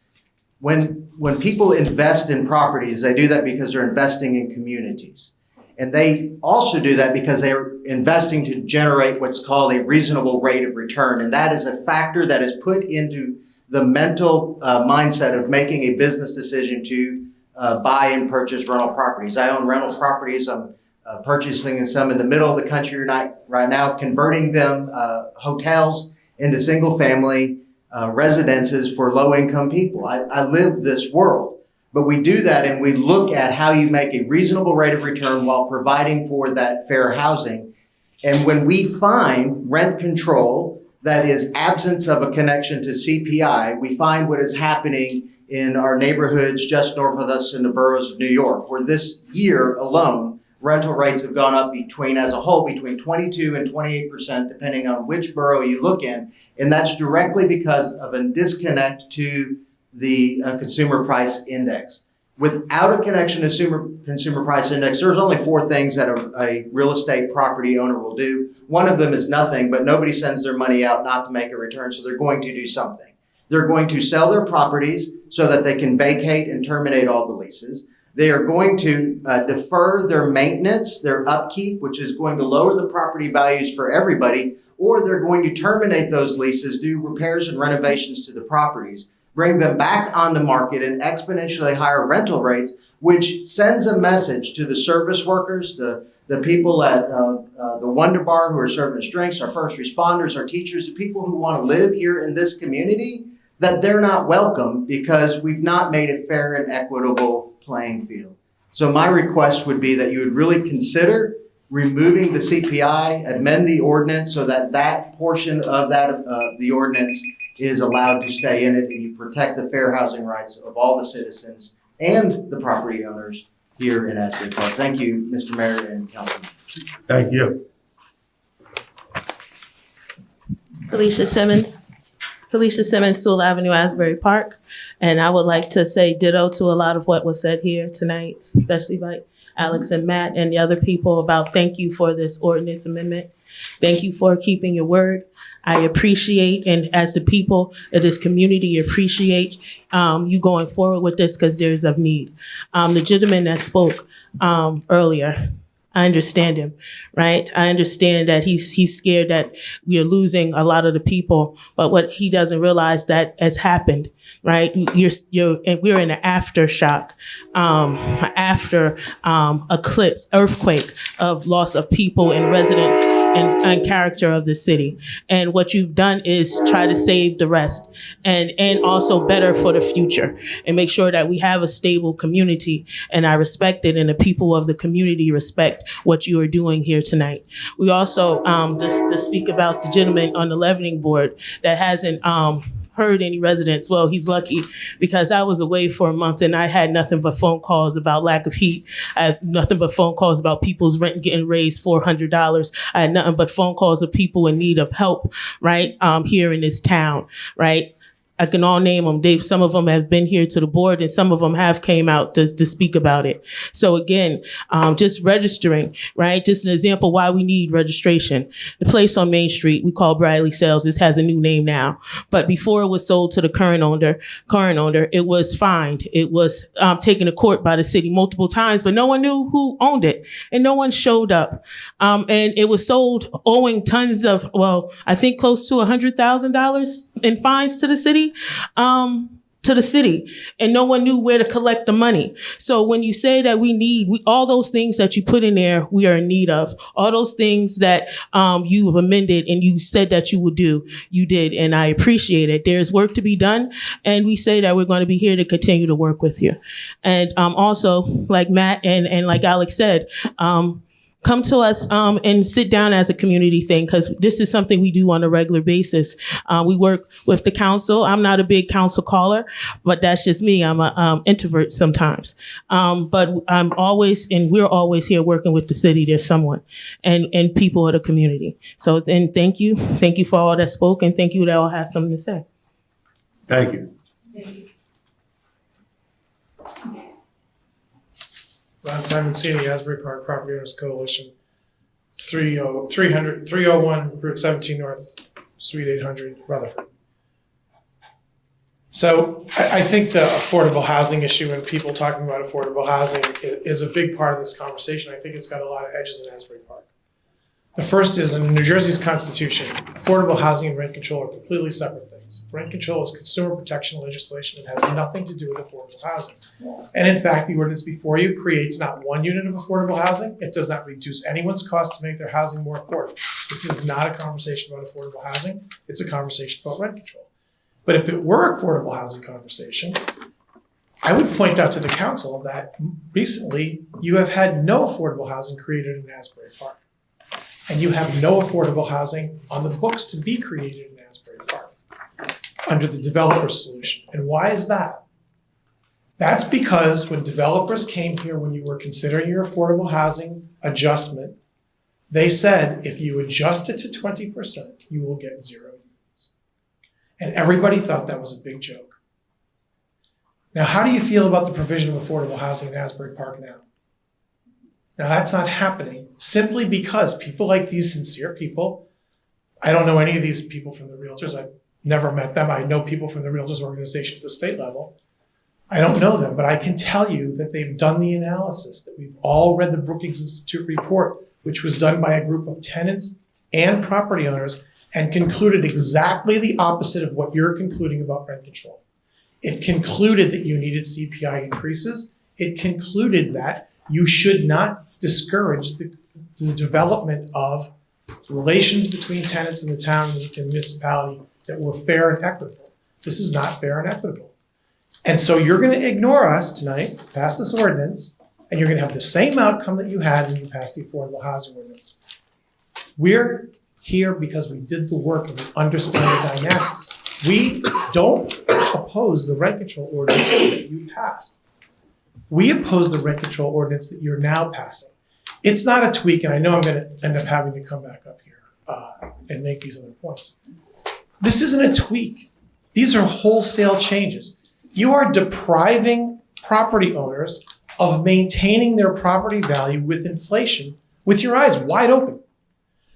N: When people invest in properties, they do that because they're investing in communities. And they also do that because they're investing to generate what's called a reasonable rate of return. And that is a factor that is put into the mental mindset of making a business decision to buy and purchase rental properties. I own rental properties. I'm purchasing some in the middle of the country right now, converting them hotels into single family residences for low income people. I live this world. But we do that and we look at how you make a reasonable rate of return while providing for that fair housing. And when we find rent control that is absence of a connection to CPI, we find what is happening in our neighborhoods just north of us in the boroughs of New York, where this year alone, rental rates have gone up as a whole, between 22 and 28%, depending on which borough you look in. And that's directly because of a disconnect to the consumer price index. Without a connection to consumer price index, there's only 4 things that a real estate property owner will do. One of them is nothing, but nobody sends their money out not to make a return, so they're going to do something. They're going to sell their properties so that they can vacate and terminate all the leases. They are going to defer their maintenance, their upkeep, which is going to lower the property values for everybody, or they're going to terminate those leases, do repairs and renovations to the properties, bring them back on the market at exponentially higher rental rates, which sends a message to the service workers, the people at the Wonder Bar who are serving us drinks, our first responders, our teachers, the people who want to live here in this community, that they're not welcome because we've not made a fair and equitable playing field. So my request would be that you would really consider removing the CPI, amend the ordinance so that that portion of the ordinance is allowed to stay in it, and you protect the fair housing rights of all the citizens and the property owners here in Asbury Park. Thank you, Mr. Mayor and Councilman.
B: Thank you.
D: Felicia Simmons, Sewell Avenue, Asbury Park. And I would like to say ditto to a lot of what was said here tonight, especially by Alex and Matt and the other people about thank you for this ordinance amendment. Thank you for keeping your word. I appreciate, and as the people of this community appreciate you going forward with this because there's a need. The gentleman that spoke earlier, I understand him, right? I understand that he's scared that we are losing a lot of the people, but what he doesn't realize that has happened, right? We're in an aftershock, after eclipse, earthquake of loss of people and residents and character of the city. And what you've done is try to save the rest and also better for the future and make sure that we have a stable community. And I respect it, and the people of the community respect what you are doing here tonight. We also, to speak about the gentleman on the leavening board that hasn't heard any residents. Well, he's lucky because I was away for a month and I had nothing but phone calls about lack of heat. I had nothing but phone calls about people's rent getting raised $400. I had nothing but phone calls of people in need of help, right? Here in this town, right? I can all name them. Some of them have been here to the board and some of them have came out to speak about it. So again, just registering, right? Just an example why we need registration. The place on Main Street, we call Bradley Sales. This has a new name now. But before it was sold to the current owner, it was fined. It was taken to court by the city multiple times, but no one knew who owned it and no one showed up. And it was sold owing tons of, well, I think close to $100,000 in fines to the city. And no one knew where to collect the money. So when you say that we need all those things that you put in there, we are in need of all those things that you have amended and you said that you would do, you did, and I appreciate it. There's work to be done, and we say that we're going to be here to continue to work with you. And also, like Matt and like Alex said, come to us and sit down as a community thing, because this is something we do on a regular basis. We work with the council. I'm not a big council caller, but that's just me. I'm an introvert sometimes. But I'm always, and we're always here working with the city. There's someone and people of the community. So then thank you. Thank you for all that spoke, and thank you that all have something to say.
B: Thank you.
O: Ron Simoncini, Asbury Park Property Owners Coalition, 301 Route 17 North, Suite 800, Rutherford. So I think the affordable housing issue and people talking about affordable housing is a big part of this conversation. I think it's got a lot of edges in Asbury Park. The first is in New Jersey's constitution, affordable housing and rent control are completely separate things. Rent control is consumer protection legislation. It has nothing to do with affordable housing. And in fact, the ordinance before you creates not one unit of affordable housing. It does not reduce anyone's cost to make their housing more affordable. This is not a conversation about affordable housing. It's a conversation about rent control. But if it were affordable housing conversation, I would point out to the council that recently you have had no affordable housing created in Asbury Park. And you have no affordable housing on the books to be created in Asbury Park under the developer solution. And why is that? That's because when developers came here, when you were considering your affordable housing adjustment, they said if you adjust it to 20%, you will get 0 units. And everybody thought that was a big joke. Now, how do you feel about the provision of affordable housing in Asbury Park now? Now, that's not happening simply because people like these sincere people, I don't know any of these people from the realtors. I've never met them. I know people from the realtors organization at the state level. I don't know them, but I can tell you that they've done the analysis, that we've all read the Brookings Institute report, which was done by a group of tenants and property owners and concluded exactly the opposite of what you're concluding about rent control. It concluded that you needed CPI increases. It concluded that you should not discourage the development of relations between tenants in the town and the municipality that were fair and equitable. This is not fair and equitable. And so you're going to ignore us tonight, pass this ordinance, and you're going to have the same outcome that you had when you passed the affordable housing ordinance. We're here because we did the work and we understand the dynamics. We don't oppose the rent control ordinance that you passed. We oppose the rent control ordinance that you're now passing. It's not a tweak, and I know I'm going to end up having to come back up here and make these other points. This isn't a tweak. These are wholesale changes. You are depriving property owners of maintaining their property value with inflation with your eyes wide open.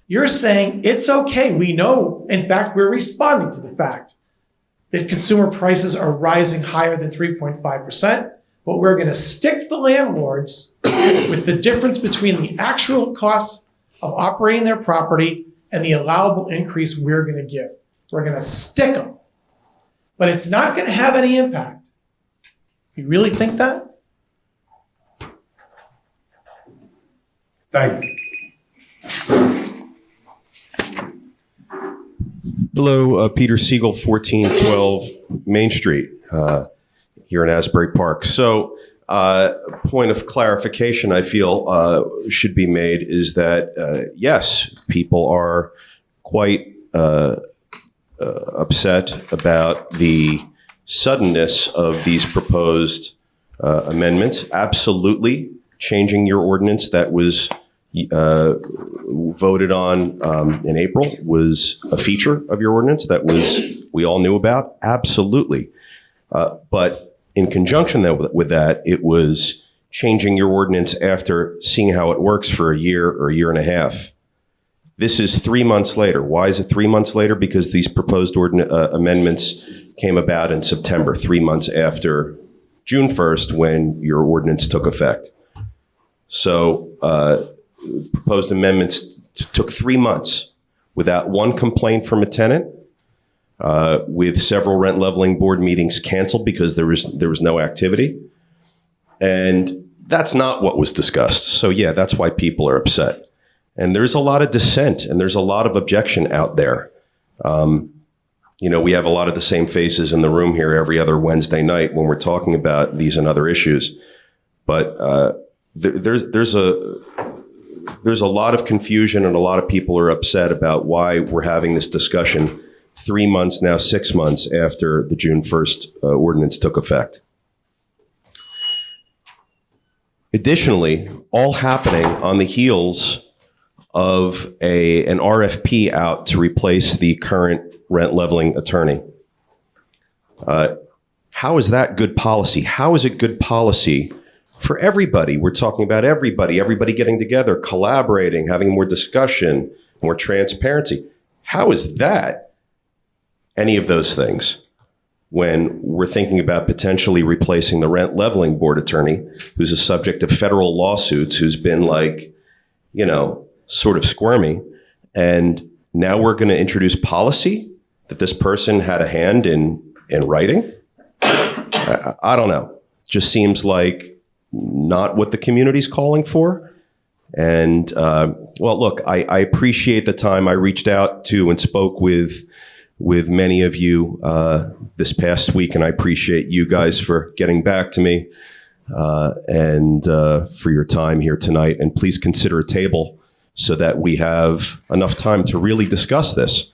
O: You're saying it's okay. We know, in fact, we're responding to the fact that consumer prices are rising higher than 3.5%, but we're going to stick the landlords with the difference between the actual cost of operating their property and the allowable increase we're going to give. We're going to stick them. But it's not going to have any impact. You really think that?
B: Thank you.
R: Hello, Peter Siegel, 1412 Main Street, here in Asbury Park. So, point of clarification I feel should be made is that, yes, people are quite upset about the suddenness of these proposed amendments. Absolutely, changing your ordinance that was voted on in April was a feature of your ordinance that we all knew about. Absolutely. But in conjunction with that, it was changing your ordinance after seeing how it works for a year or a year and a half. This is 3 months later. Why is it 3 months later? Because these proposed amendments came about in September, 3 months after June 1st, when your ordinance took effect. So, proposed amendments took 3 months without one complaint from a tenant, with several rent leveling board meetings canceled because there was no activity. And that's not what was discussed. So yeah, that's why people are upset. And there's a lot of dissent and there's a lot of objection out there. We have a lot of the same faces in the room here every other Wednesday night when we're talking about these and other issues. But there's a lot of confusion and a lot of people are upset about why we're having this discussion 3 months, now 6 months after the June 1st ordinance took effect. Additionally, all happening on the heels of an RFP out to replace the current rent leveling attorney. How is that good policy? How is it good policy for everybody? We're talking about everybody getting together, collaborating, having more discussion, more transparency. How is that any of those things when we're thinking about potentially replacing the rent leveling board attorney, who's a subject of federal lawsuits, who's been sort of squirmy, and now we're going to introduce policy that this person had a hand in writing? I don't know. Just seems like not what the community's calling for. And, look, I appreciate the time. I reached out to and spoke with many of you this past week, and I appreciate you guys for getting back to me and for your time here tonight. And please consider a table so that we have enough time to really discuss this.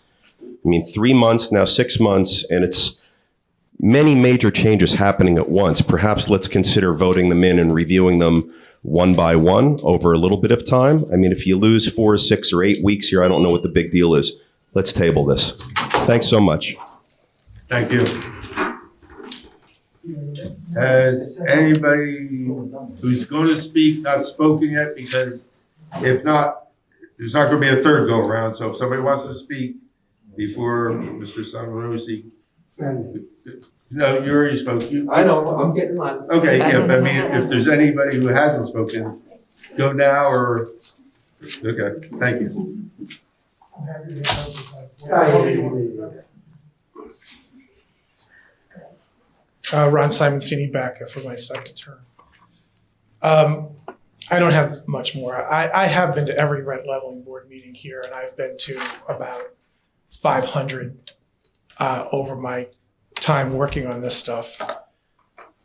R: 3 months, now 6 months, and it's many major changes happening at once. Perhaps let's consider voting them in and reviewing them one by one over a little bit of time. If you lose 4, 6, or 8 weeks here, I don't know what the big deal is. Let's table this. Thanks so much.
B: Thank you. Has anybody who's going to speak not spoken yet? Because if not, there's not going to be a third go around. So if somebody wants to speak before Mr. Sonorosi. No, you already spoke.
M: I know, I'm getting mine.
B: Okay, yeah, but if there's anybody who hasn't spoken, go now or, okay, thank you.
O: Ron Simoncini back for my second term. I don't have much more. I have been to every rent leveling board meeting here, and I've been to about 500 over my time working on this stuff.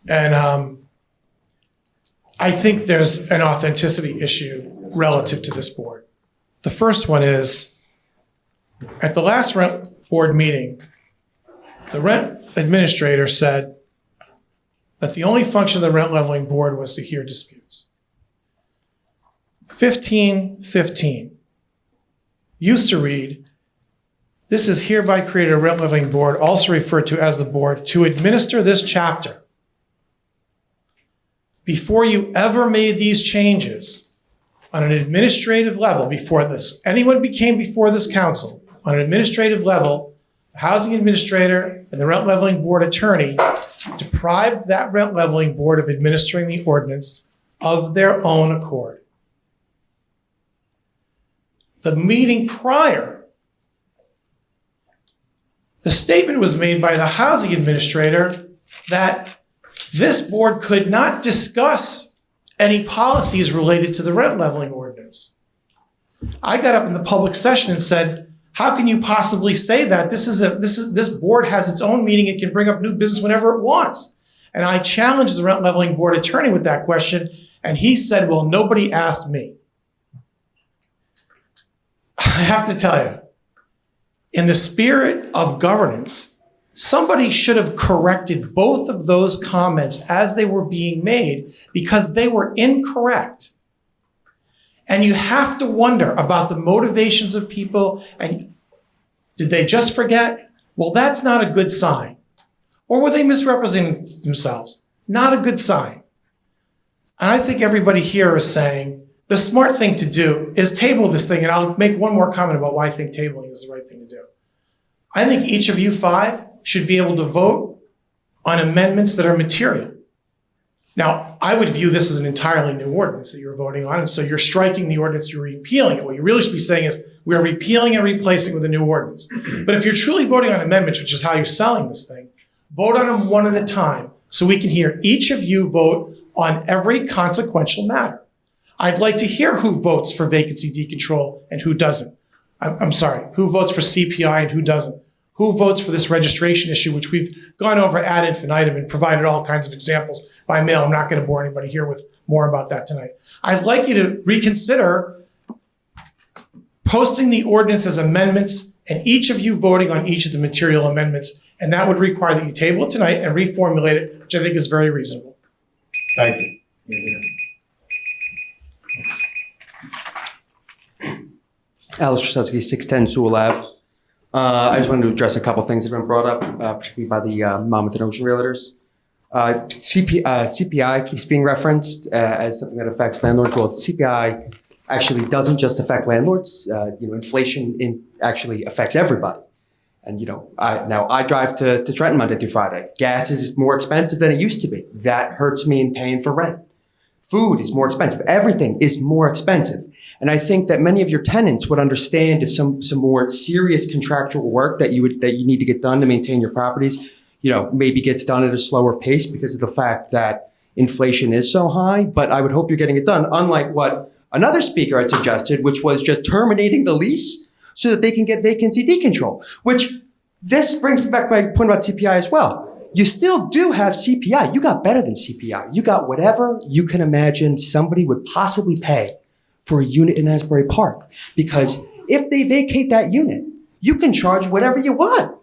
O: And I think there's an authenticity issue relative to this board. The first one is At the last rent board meeting, the rent administrator said that the only function of the rent leveling board was to hear disputes. 1515 used to read, "This is hereby created a rent leveling board, also referred to as the board, to administer this chapter." Before you ever made these changes on an administrative level, before this, anyone became before this council, on an administrative level, the housing administrator and the rent leveling board attorney deprived that rent leveling board of administering the ordinance of their own accord. The meeting prior, the statement was made by the housing administrator that this board could not discuss any policies related to the rent leveling ordinance. I got up in the public session and said, how can you possibly say that? This board has its own meeting. It can bring up new business whenever it wants. And I challenged the rent leveling board attorney with that question. And he said, well, nobody asked me. I have to tell you, in the spirit of governance, somebody should have corrected both of those comments as they were being made because they were incorrect. And you have to wonder about the motivations of people. And did they just forget? Well, that's not a good sign. Or were they misrepresenting themselves? Not a good sign. And I think everybody here is saying the smart thing to do is table this thing. And I'll make one more comment about why I think tabling is the right thing to do. I think each of you 5 should be able to vote on amendments that are material. Now, I would view this as an entirely new ordinance that you're voting on, and so you're striking the ordinance, you're repealing it. What you really should be saying is, we are repealing and replacing with a new ordinance. But if you're truly voting on amendments, which is how you're selling this thing, vote on them one at a time, so we can hear each of you vote on every consequential matter. I'd like to hear who votes for vacancy decontrol and who doesn't. I'm sorry, who votes for CPI and who doesn't. Who votes for this registration issue, which we've gone over ad infinitum and provided all kinds of examples by mail. I'm not going to bore anybody here with more about that tonight. I'd like you to reconsider posting the ordinance as amendments and each of you voting on each of the material amendments. And that would require that you table it tonight and reformulate it, which I think is very reasonable.
B: Thank you.
T: Alice Trzaskowski, 610 Sewell Ave. I just wanted to address a couple things that have been brought up, particularly by the Monmouth and Ocean Realtors. CPI keeps being referenced as something that affects landlords. Well, CPI actually doesn't just affect landlords. Inflation actually affects everybody. And I drive to Trenton Monday through Friday. Gas is more expensive than it used to be. That hurts me in paying for rent. Food is more expensive. Everything is more expensive. And I think that many of your tenants would understand if some more serious contractual work that you need to get done to maintain your properties, maybe gets done at a slower pace because of the fact that inflation is so high. But I would hope you're getting it done, unlike what another speaker had suggested, which was just terminating the lease so that they can get vacancy decontrol, which this brings me back to my point about CPI as well. You still do have CPI. You got better than CPI. You got whatever you can imagine somebody would possibly pay for a unit in Asbury Park. Because if they vacate that unit, you can charge whatever you want.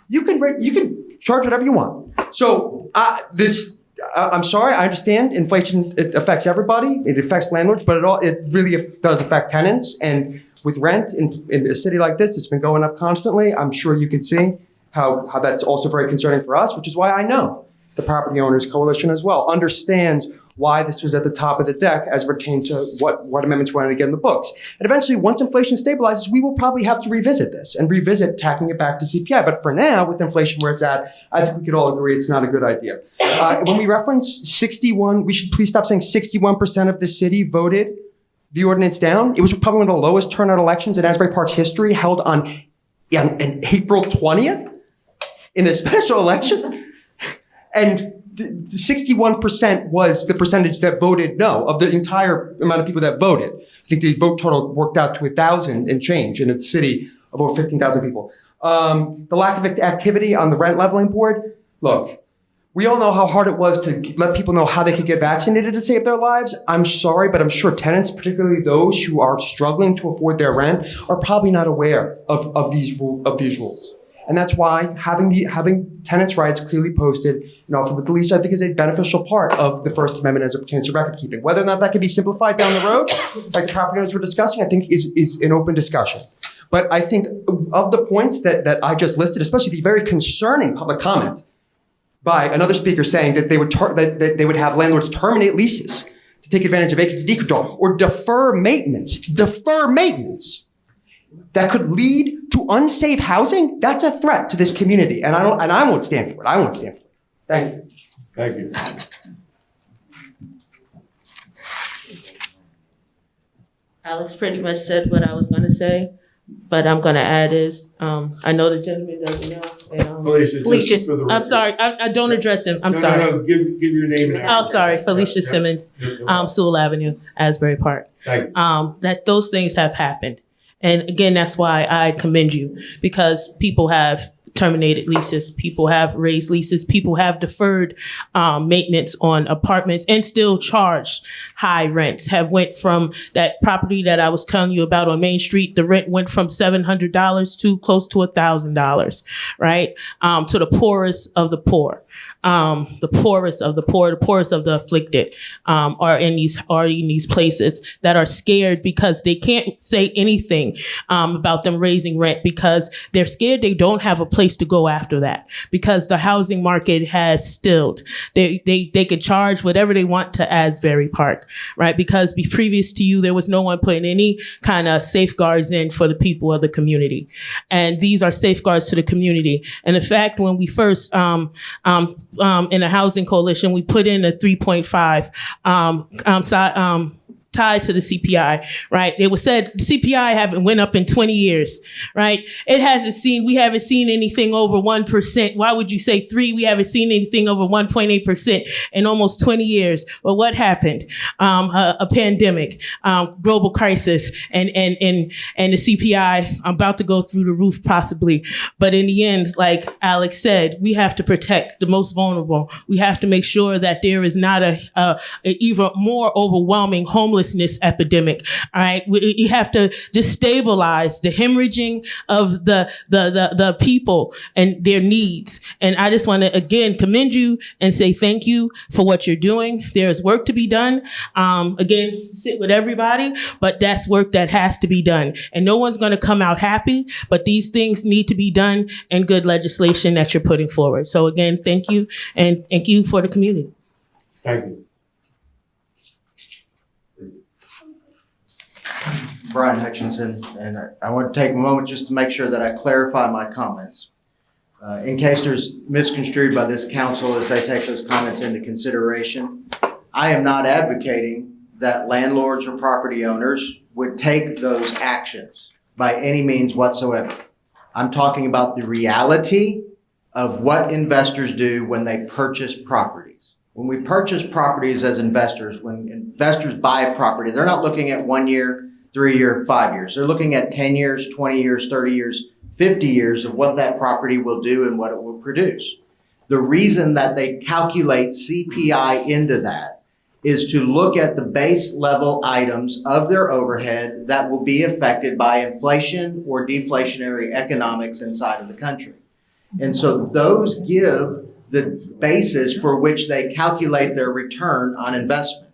T: You can charge whatever you want. So I'm sorry, I understand inflation, it affects everybody. It affects landlords, but it really does affect tenants. And with rent in a city like this, it's been going up constantly. I'm sure you can see how that's also very concerning for us, which is why I know the Property Owners Coalition as well understands why this was at the top of the deck as it pertained to what amendments wanted to get in the books. And eventually, once inflation stabilizes, we will probably have to revisit this and revisit tacking it back to CPI. But for now, with inflation where it's at, I think we could all agree it's not a good idea. When we reference 61, we should please stop saying 61% of the city voted the ordinance down. It was probably one of the lowest turnout elections in Asbury Park's history, held on April 20th in a special election. And 61% was the percentage that voted no of the entire amount of people that voted. I think the vote total worked out to 1,000 and change in a city of over 15,000 people. The lack of activity on the rent leveling board. Look, We all know how hard it was to let people know how they could get vaccinated to save their lives. I'm sorry, but I'm sure tenants, particularly those who are struggling to afford their rent, are probably not aware of these rules. And that's why having tenants' rights clearly posted, with the lease, I think is a beneficial part of the First Amendment as it pertains to record keeping. Whether or not that can be simplified down the road, like the property owners were discussing, I think is an open discussion. But I think of the points that I just listed, especially the very concerning public comment by another speaker saying that they would have landlords terminate leases to take advantage of vacancy decontrol or defer maintenance that could lead to unsafe housing. That's a threat to this community, and I won't stand for it. Thank you.
B: Thank you.
D: Alex pretty much said what I was going to say, but I'm going to add is, I know the gentleman doesn't know.
B: Felicia, just for the
D: I'm
B: record.
D: sorry, I don't address him. I'm
B: No,
D: sorry.
B: No, give your name. And
D: Oh, sorry, Felicia Simmons, Sewell Avenue, Asbury Park.
B: Thank you.
D: That those things have happened. And again, that's why I commend you, because people have terminated leases, people have raised leases, people have deferred maintenance on apartments and still charged high rents. Have went from that property that I was telling you about on Main Street, the rent went from $700 to close to $1,000, right? To the poorest of the poor. The poorest of the poor, the poorest of the afflicted, are in these places that are scared because they can't say anything about them raising rent because they're scared they don't have a place to go after that because the housing market has stilled. They can charge whatever they want to Asbury Park, right? Because previous to you, there was no one putting any kind of safeguards in for the people of the community, and these are safeguards to the community. And in fact, when we first in a housing coalition, we put in a 3.5 tied to the CPI, right? It was said CPI haven't went up in 20 years, right? We haven't seen anything over 1%. Why would you say 3? We haven't seen anything over 1.8% in almost 20 years. Well, what happened? A pandemic, global crisis, and the CPI about to go through the roof possibly. But in the end, like Alex said, we have to protect the most vulnerable. We have to make sure that there is not a even more overwhelming homelessness epidemic. All right, you have to just stabilize the hemorrhaging of the people and their needs. And I just want to again commend you and say thank you for what you're doing. There is work to be done. Again, sit with everybody, but that's work that has to be done. And no one's going to come out happy, but these things need to be done and good legislation that you're putting forward. So again, thank you, and thank you for the community.
B: Thank you.
N: Brian Hutchinson, and I want to take a moment just to make sure that I clarify my comments. In case there's misconstrued by this council as they take those comments into consideration, I am not advocating that landlords or property owners would take those actions by any means whatsoever. I'm talking about the reality of what investors do when they purchase properties. When we purchase properties as investors, when investors buy a property, they're not looking at 1 year, 3 year, 5 years. They're looking at 10 years, 20 years, 30 years, 50 years of what that property will do and what it will produce. The reason that they calculate CPI into that is to look at the base level items of their overhead that will be affected by inflation or deflationary economics inside of the country. And so those give the basis for which they calculate their return on investment.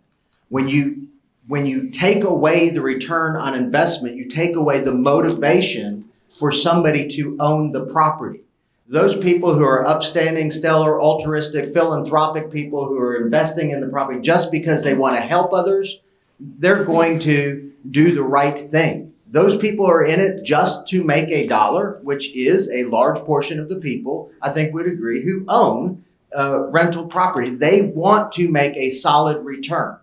N: When you take away the return on investment, you take away the motivation for somebody to own the property. Those people who are upstanding, stellar, altruistic, philanthropic people who are investing in the property just because they want to help others, they're going to do the right thing. Those people are in it just to make a dollar, which is a large portion of the people, I think would agree, who own rental property. They want to make a solid return.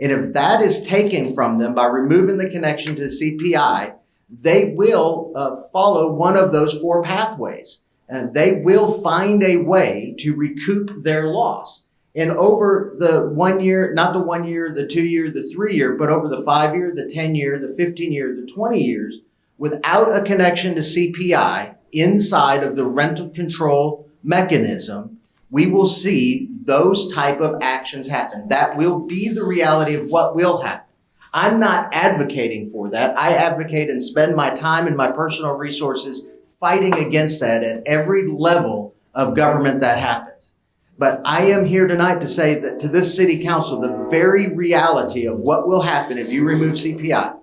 N: And if that is taken from them by removing the connection to the CPI, they will follow one of those 4 pathways. And they will find a way to recoup their loss. And over the 1 year, not the 1 year, the 2 year, the 3 year, but over the 5 year, the 10 year, the 15 year, the 20 years, without a connection to CPI inside of the rental control mechanism, we will see those type of actions happen. That will be the reality of what will happen. I'm not advocating for that. I advocate and spend my time and my personal resources fighting against that at every level of government that happens. But I am here tonight to say that to this city council, the very reality of what will happen if you remove CPI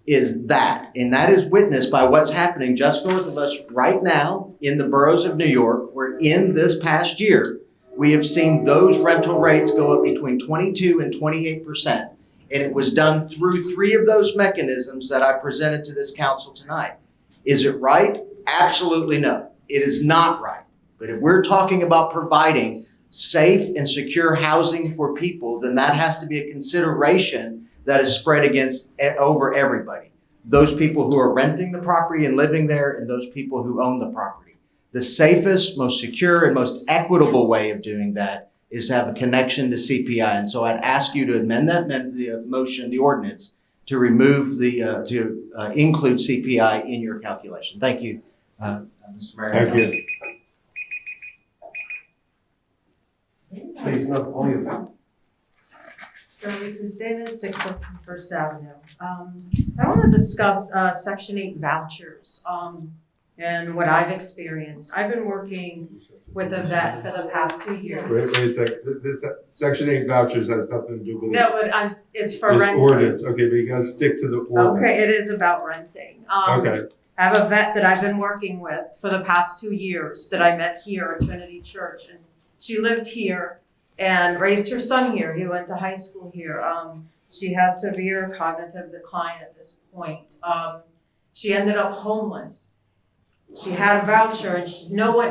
N: is that, and that is witnessed by what's happening just north of us right now in the boroughs of New York, where in this past year, we have seen those rental rates go up between 22 and 28%. And it was done through 3 of those mechanisms that I presented to this council tonight. Is it right? Absolutely no. It is not right. But if we're talking about providing safe and secure housing for people, then that has to be a consideration that is spread over everybody. Those people who are renting the property and living there, and those people who own the property. The safest, most secure, and most equitable way of doing that is to have a connection to CPI. And so I'd ask you to amend that motion, the ordinance, to remove to include CPI in your calculation. Thank you, Mr. Mayor.
B: Thank you.
M: Please, no, please. Shirley Cruz Davis, 601 First Avenue. I want to discuss Section 8 vouchers and what I've experienced. I've been working with a vet for the past 2 years.
B: Wait a second. This Section 8 vouchers has nothing to do with it.
M: No, but it's for renting.
B: Ordinance. Okay, but you gotta stick to the ordinance.
M: Okay, it is about renting.
B: Okay.
M: I have a vet that I've been working with for the past 2 years that I met here at Trinity Church. And she lived here and raised her son here. He went to high school here. She has severe cognitive decline at this point. She ended up homeless. She had a voucher and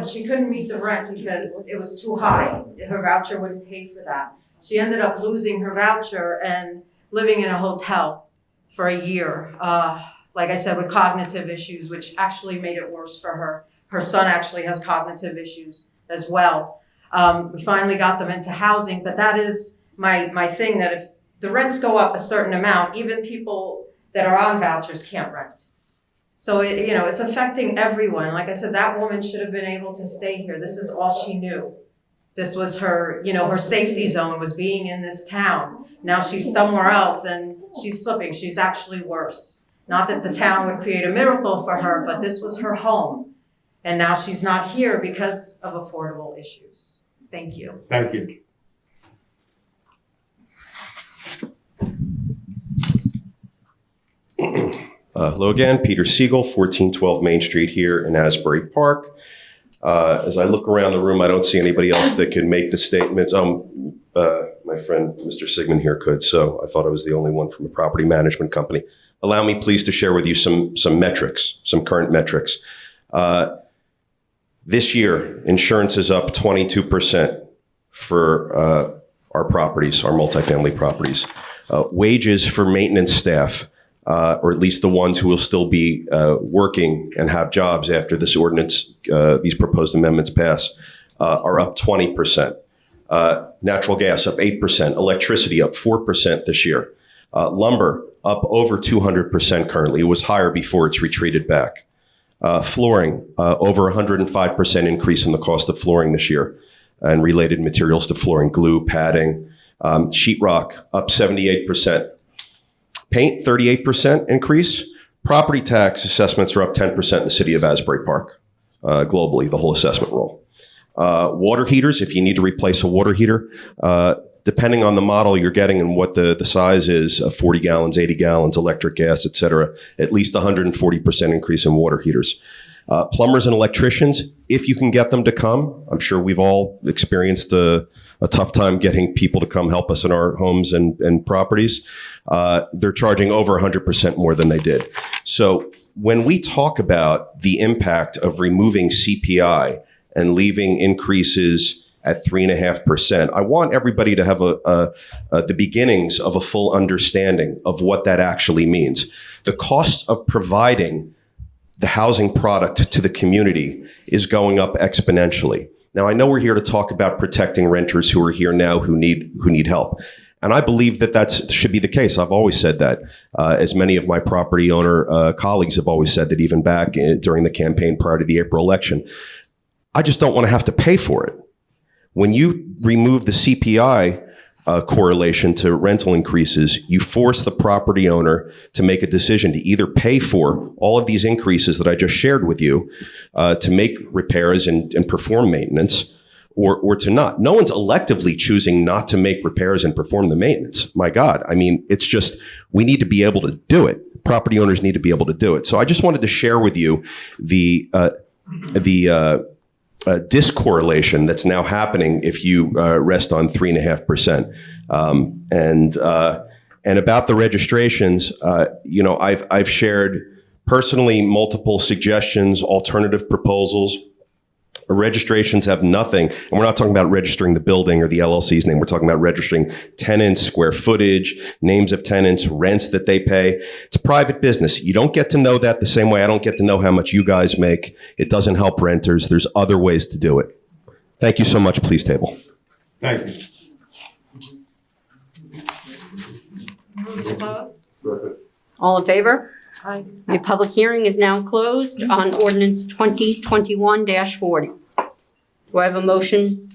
M: she couldn't meet the rent because it was too high. Her voucher wouldn't pay for that. She ended up losing her voucher and living in a hotel for a year. Like I said, with cognitive issues, which actually made it worse for her. Her son actually has cognitive issues as well. We finally got them into housing, but that is my thing, that if the rents go up a certain amount, even people that are on vouchers can't rent. So it's affecting everyone. Like I said, that woman should have been able to stay here. This is all she knew. This was her, her safety zone was being in this town. Now she's somewhere else and she's slipping. She's actually worse. Not that the town would create a miracle for her, but this was her home. And now she's not here because of affordable issues. Thank you.
B: Thank you.
R: Hello again, Peter Siegel, 1412 Main Street here in Asbury Park. As I look around the room, I don't see anybody else that can make the statements. My friend, Mr. Sigmund here could, so I thought I was the only one from a property management company. Allow me please to share with you some metrics, some current metrics. This year, insurance is up 22% for our properties, our multifamily properties. Wages for maintenance staff, or at least the ones who will still be working and have jobs after this ordinance, these proposed amendments pass, are up 20%. Natural gas up 8%, electricity up 4% this year. Lumber up over 200% currently. It was higher before it's retreated back. Flooring, over 105% increase in the cost of flooring this year, and related materials to flooring, glue, padding. Sheetrock up 78%. Paint, 38% increase. Property tax assessments are up 10% in the city of Asbury Park, globally, the whole assessment roll. Water heaters, if you need to replace a water heater, depending on the model you're getting and what the size is, 40 gallons, 80 gallons, electric gas, et cetera, at least 140% increase in water heaters. Plumbers and electricians, if you can get them to come, I'm sure we've all experienced a tough time getting people to come help us in our homes and properties. They're charging over 100% more than they did. So when we talk about the impact of removing CPI and leaving increases at 3.5%, I want everybody to have the beginnings of a full understanding of what that actually means. The cost of providing the housing product to the community is going up exponentially. Now, I know we're here to talk about protecting renters who are here now who need help. And I believe that should be the case. I've always said that, as many of my property owner colleagues have always said that, even back during the campaign prior to the April election. I just don't want to have to pay for it. When you remove the CPI correlation to rental increases, you force the property owner to make a decision to either pay for all of these increases that I just shared with you, to make repairs and perform maintenance, or to not. No one's electively choosing not to make repairs and perform the maintenance. My God, I mean, it's just, we need to be able to do it. Property owners need to be able to do it. So I just wanted to share with you the discorrelation that's now happening if you rest on 3.5%. And about the registrations, I've shared personally multiple suggestions, alternative proposals. Registrations have nothing, and we're not talking about registering the building or the LLC's name. We're talking about registering tenants, square footage, names of tenants, rents that they pay. It's a private business. You don't get to know that the same way I don't get to know how much you guys make. It doesn't help renters. There's other ways to do it. Thank you so much. Please table.
B: Thank you.
A: All in favor? Aye. The public hearing is now closed on ordinance 2021-40. Do I have a motion?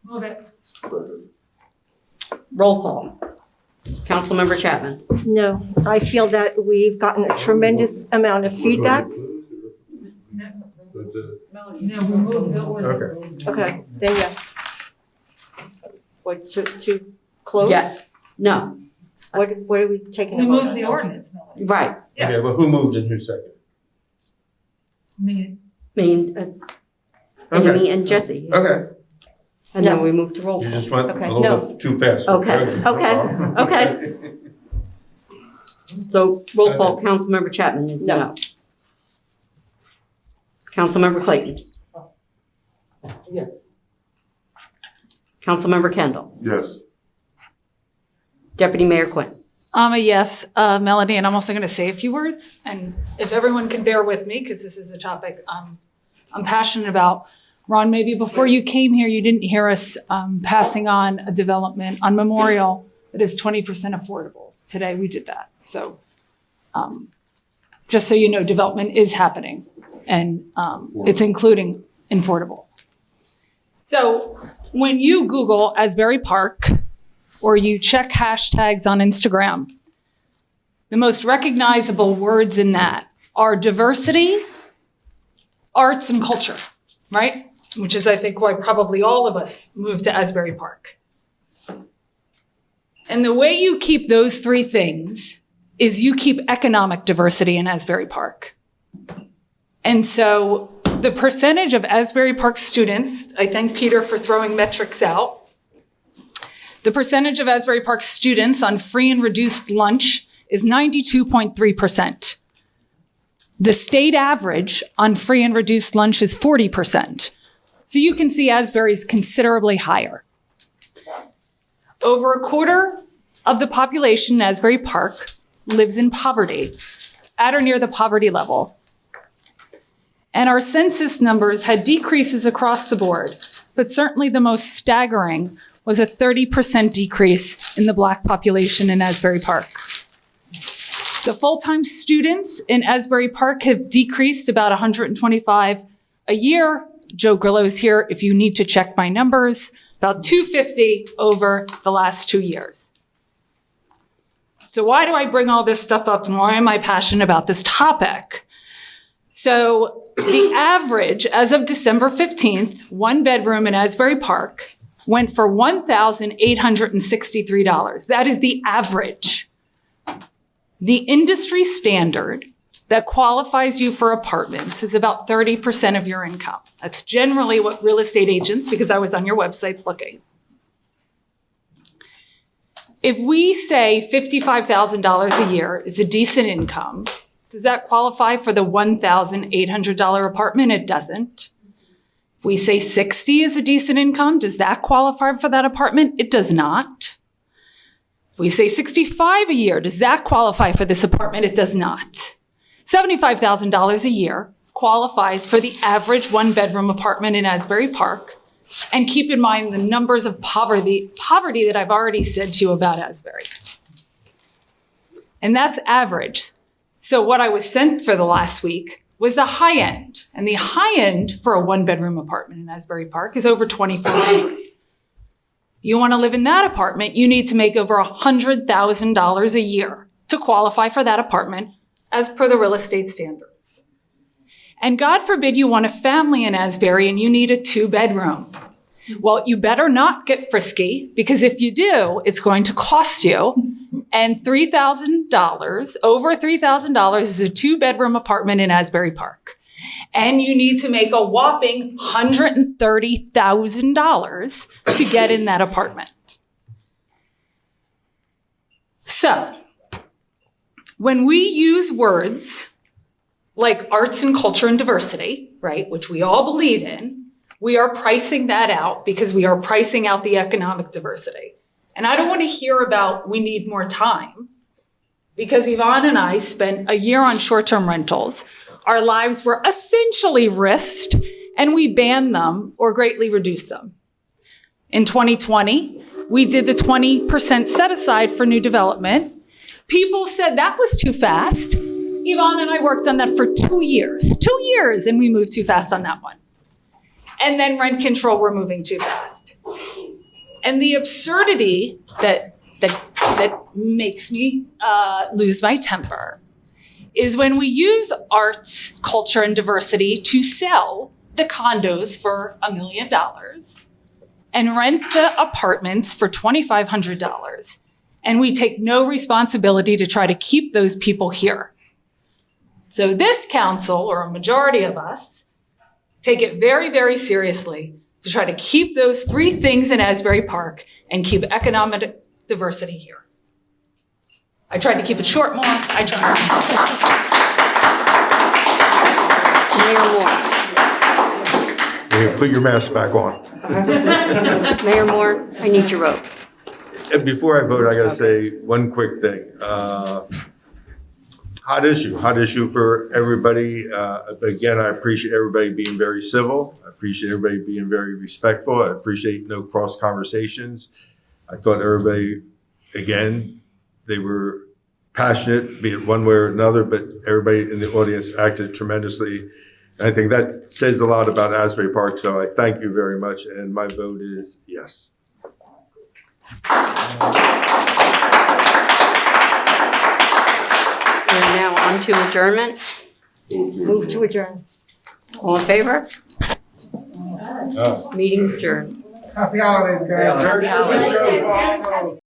E: Move it.
A: Roll call. Councilmember Chapman.
F: No, I feel that we've gotten a tremendous amount of feedback.
E: No, we moved the ordinance.
F: Okay, then yes. What, to close?
A: Yes. No.
F: What are we taking?
E: We
F: a vote
E: moved
F: on?
E: the ordinance.
A: Right.
B: Okay, well, who moved in here second?
E: Me.
A: Me and Jesse.
B: Okay.
A: And then we move to roll
B: You
A: call.
B: just went
F: Okay,
B: a little bit too fast.
A: Okay. So roll call, Councilmember Chapman is no. Councilmember Clayton.
E: Yes.
A: Councilmember Kendall.
H: Yes.
A: Deputy Mayor Quinn.
E: I'm a yes, Melanie, and I'm also going to say a few words. And if everyone can bear with me, because this is a topic I'm passionate about. Ron, maybe before you came here, you didn't hear us passing on a development on Memorial that is 20% affordable. Today we did that. So just so you know, development is happening, and it's including affordable. So when you Google Asbury Park, or you check hashtags on Instagram, the most recognizable words in that are diversity, arts, and culture, right? Which is, I think, why probably all of us moved to Asbury Park. And the way you keep those three things is you keep economic diversity in Asbury Park. And so the percentage of Asbury Park students, I thank Peter for throwing metrics out, the percentage of Asbury Park students on free and reduced lunch is 92.3%. The state average on free and reduced lunch is 40%. So you can see Asbury's considerably higher. Over a quarter of the population in Asbury Park lives in poverty, at or near the poverty level. And our census numbers had decreases across the board, but certainly the most staggering was a 30% decrease in the Black population in Asbury Park. The full-time students in Asbury Park have decreased about 125 a year. Joe Grillo's here if you need to check my numbers, about 250 over the last 2 years. So why do I bring all this stuff up, and why am I passionate about this topic? So the average, as of December 15th, one bedroom in Asbury Park went for $1,863. That is the average. The industry standard that qualifies you for apartments is about 30% of your income. That's generally what real estate agents, because I was on your websites looking. If we say $55,000 a year is a decent income, does that qualify for the $1,800 apartment? It doesn't. If we say 60 is a decent income, does that qualify for that apartment? It does not. If we say 65 a year, does that qualify for this apartment? It does not. $75,000 a year qualifies for the average one-bedroom apartment in Asbury Park. And keep in mind the numbers of poverty that I've already said to you about Asbury. And that's average. So what I was sent for the last week was the high end. And the high end for a 1-bedroom apartment in Asbury Park is over $2,400. You want to live in that apartment, you need to make over $100,000 a year to qualify for that apartment as per the real estate standards. And God forbid you want a family in Asbury and you need a 2-bedroom. Well, you better not get frisky, because if you do, it's going to cost you. And $3,000, over $3,000 is a 2-bedroom apartment in Asbury Park. And you need to make a whopping $130,000 to get in that apartment. So, when we use words like arts and culture and diversity, right, which we all believe in, we are pricing that out because we are pricing out the economic diversity. And I don't want to hear about we need more time, because Yvonne and I spent a year on short-term rentals. Our lives were essentially risked, and we banned them or greatly reduced them. In 2020, we did the 20% set aside for new development. People said that was too fast. Yvonne and I worked on that for 2 years. 2 years, and we moved too fast on that one. And then rent control, we're moving too fast. And the absurdity that makes me lose my temper is when we use arts, culture, and diversity to sell the condos for $1 million and rent the apartments for $2,500. And we take no responsibility to try to keep those people here. So this council, or a majority of us, take it very, very seriously to try to keep those 3 things in Asbury Park and keep economic diversity here. I tried to keep it short more. I tried.
B: You put your mask back on.
A: Mayor Moore, I need your vote.
B: And before I vote, I gotta say one quick thing. Hot issue for everybody. Again, I appreciate everybody being very civil. I appreciate everybody being very respectful. I appreciate no cross conversations. I thought everybody, again, they were passionate, be it one way or another, but everybody in the audience acted tremendously. And I think that says a lot about Asbury Park, so I thank you very much, and my vote is yes.
A: We're now on to adjournment.
F: Move to adjourn.
A: All in favor? Meeting adjourned.
J: Happy holidays, guys.
A: Happy holidays.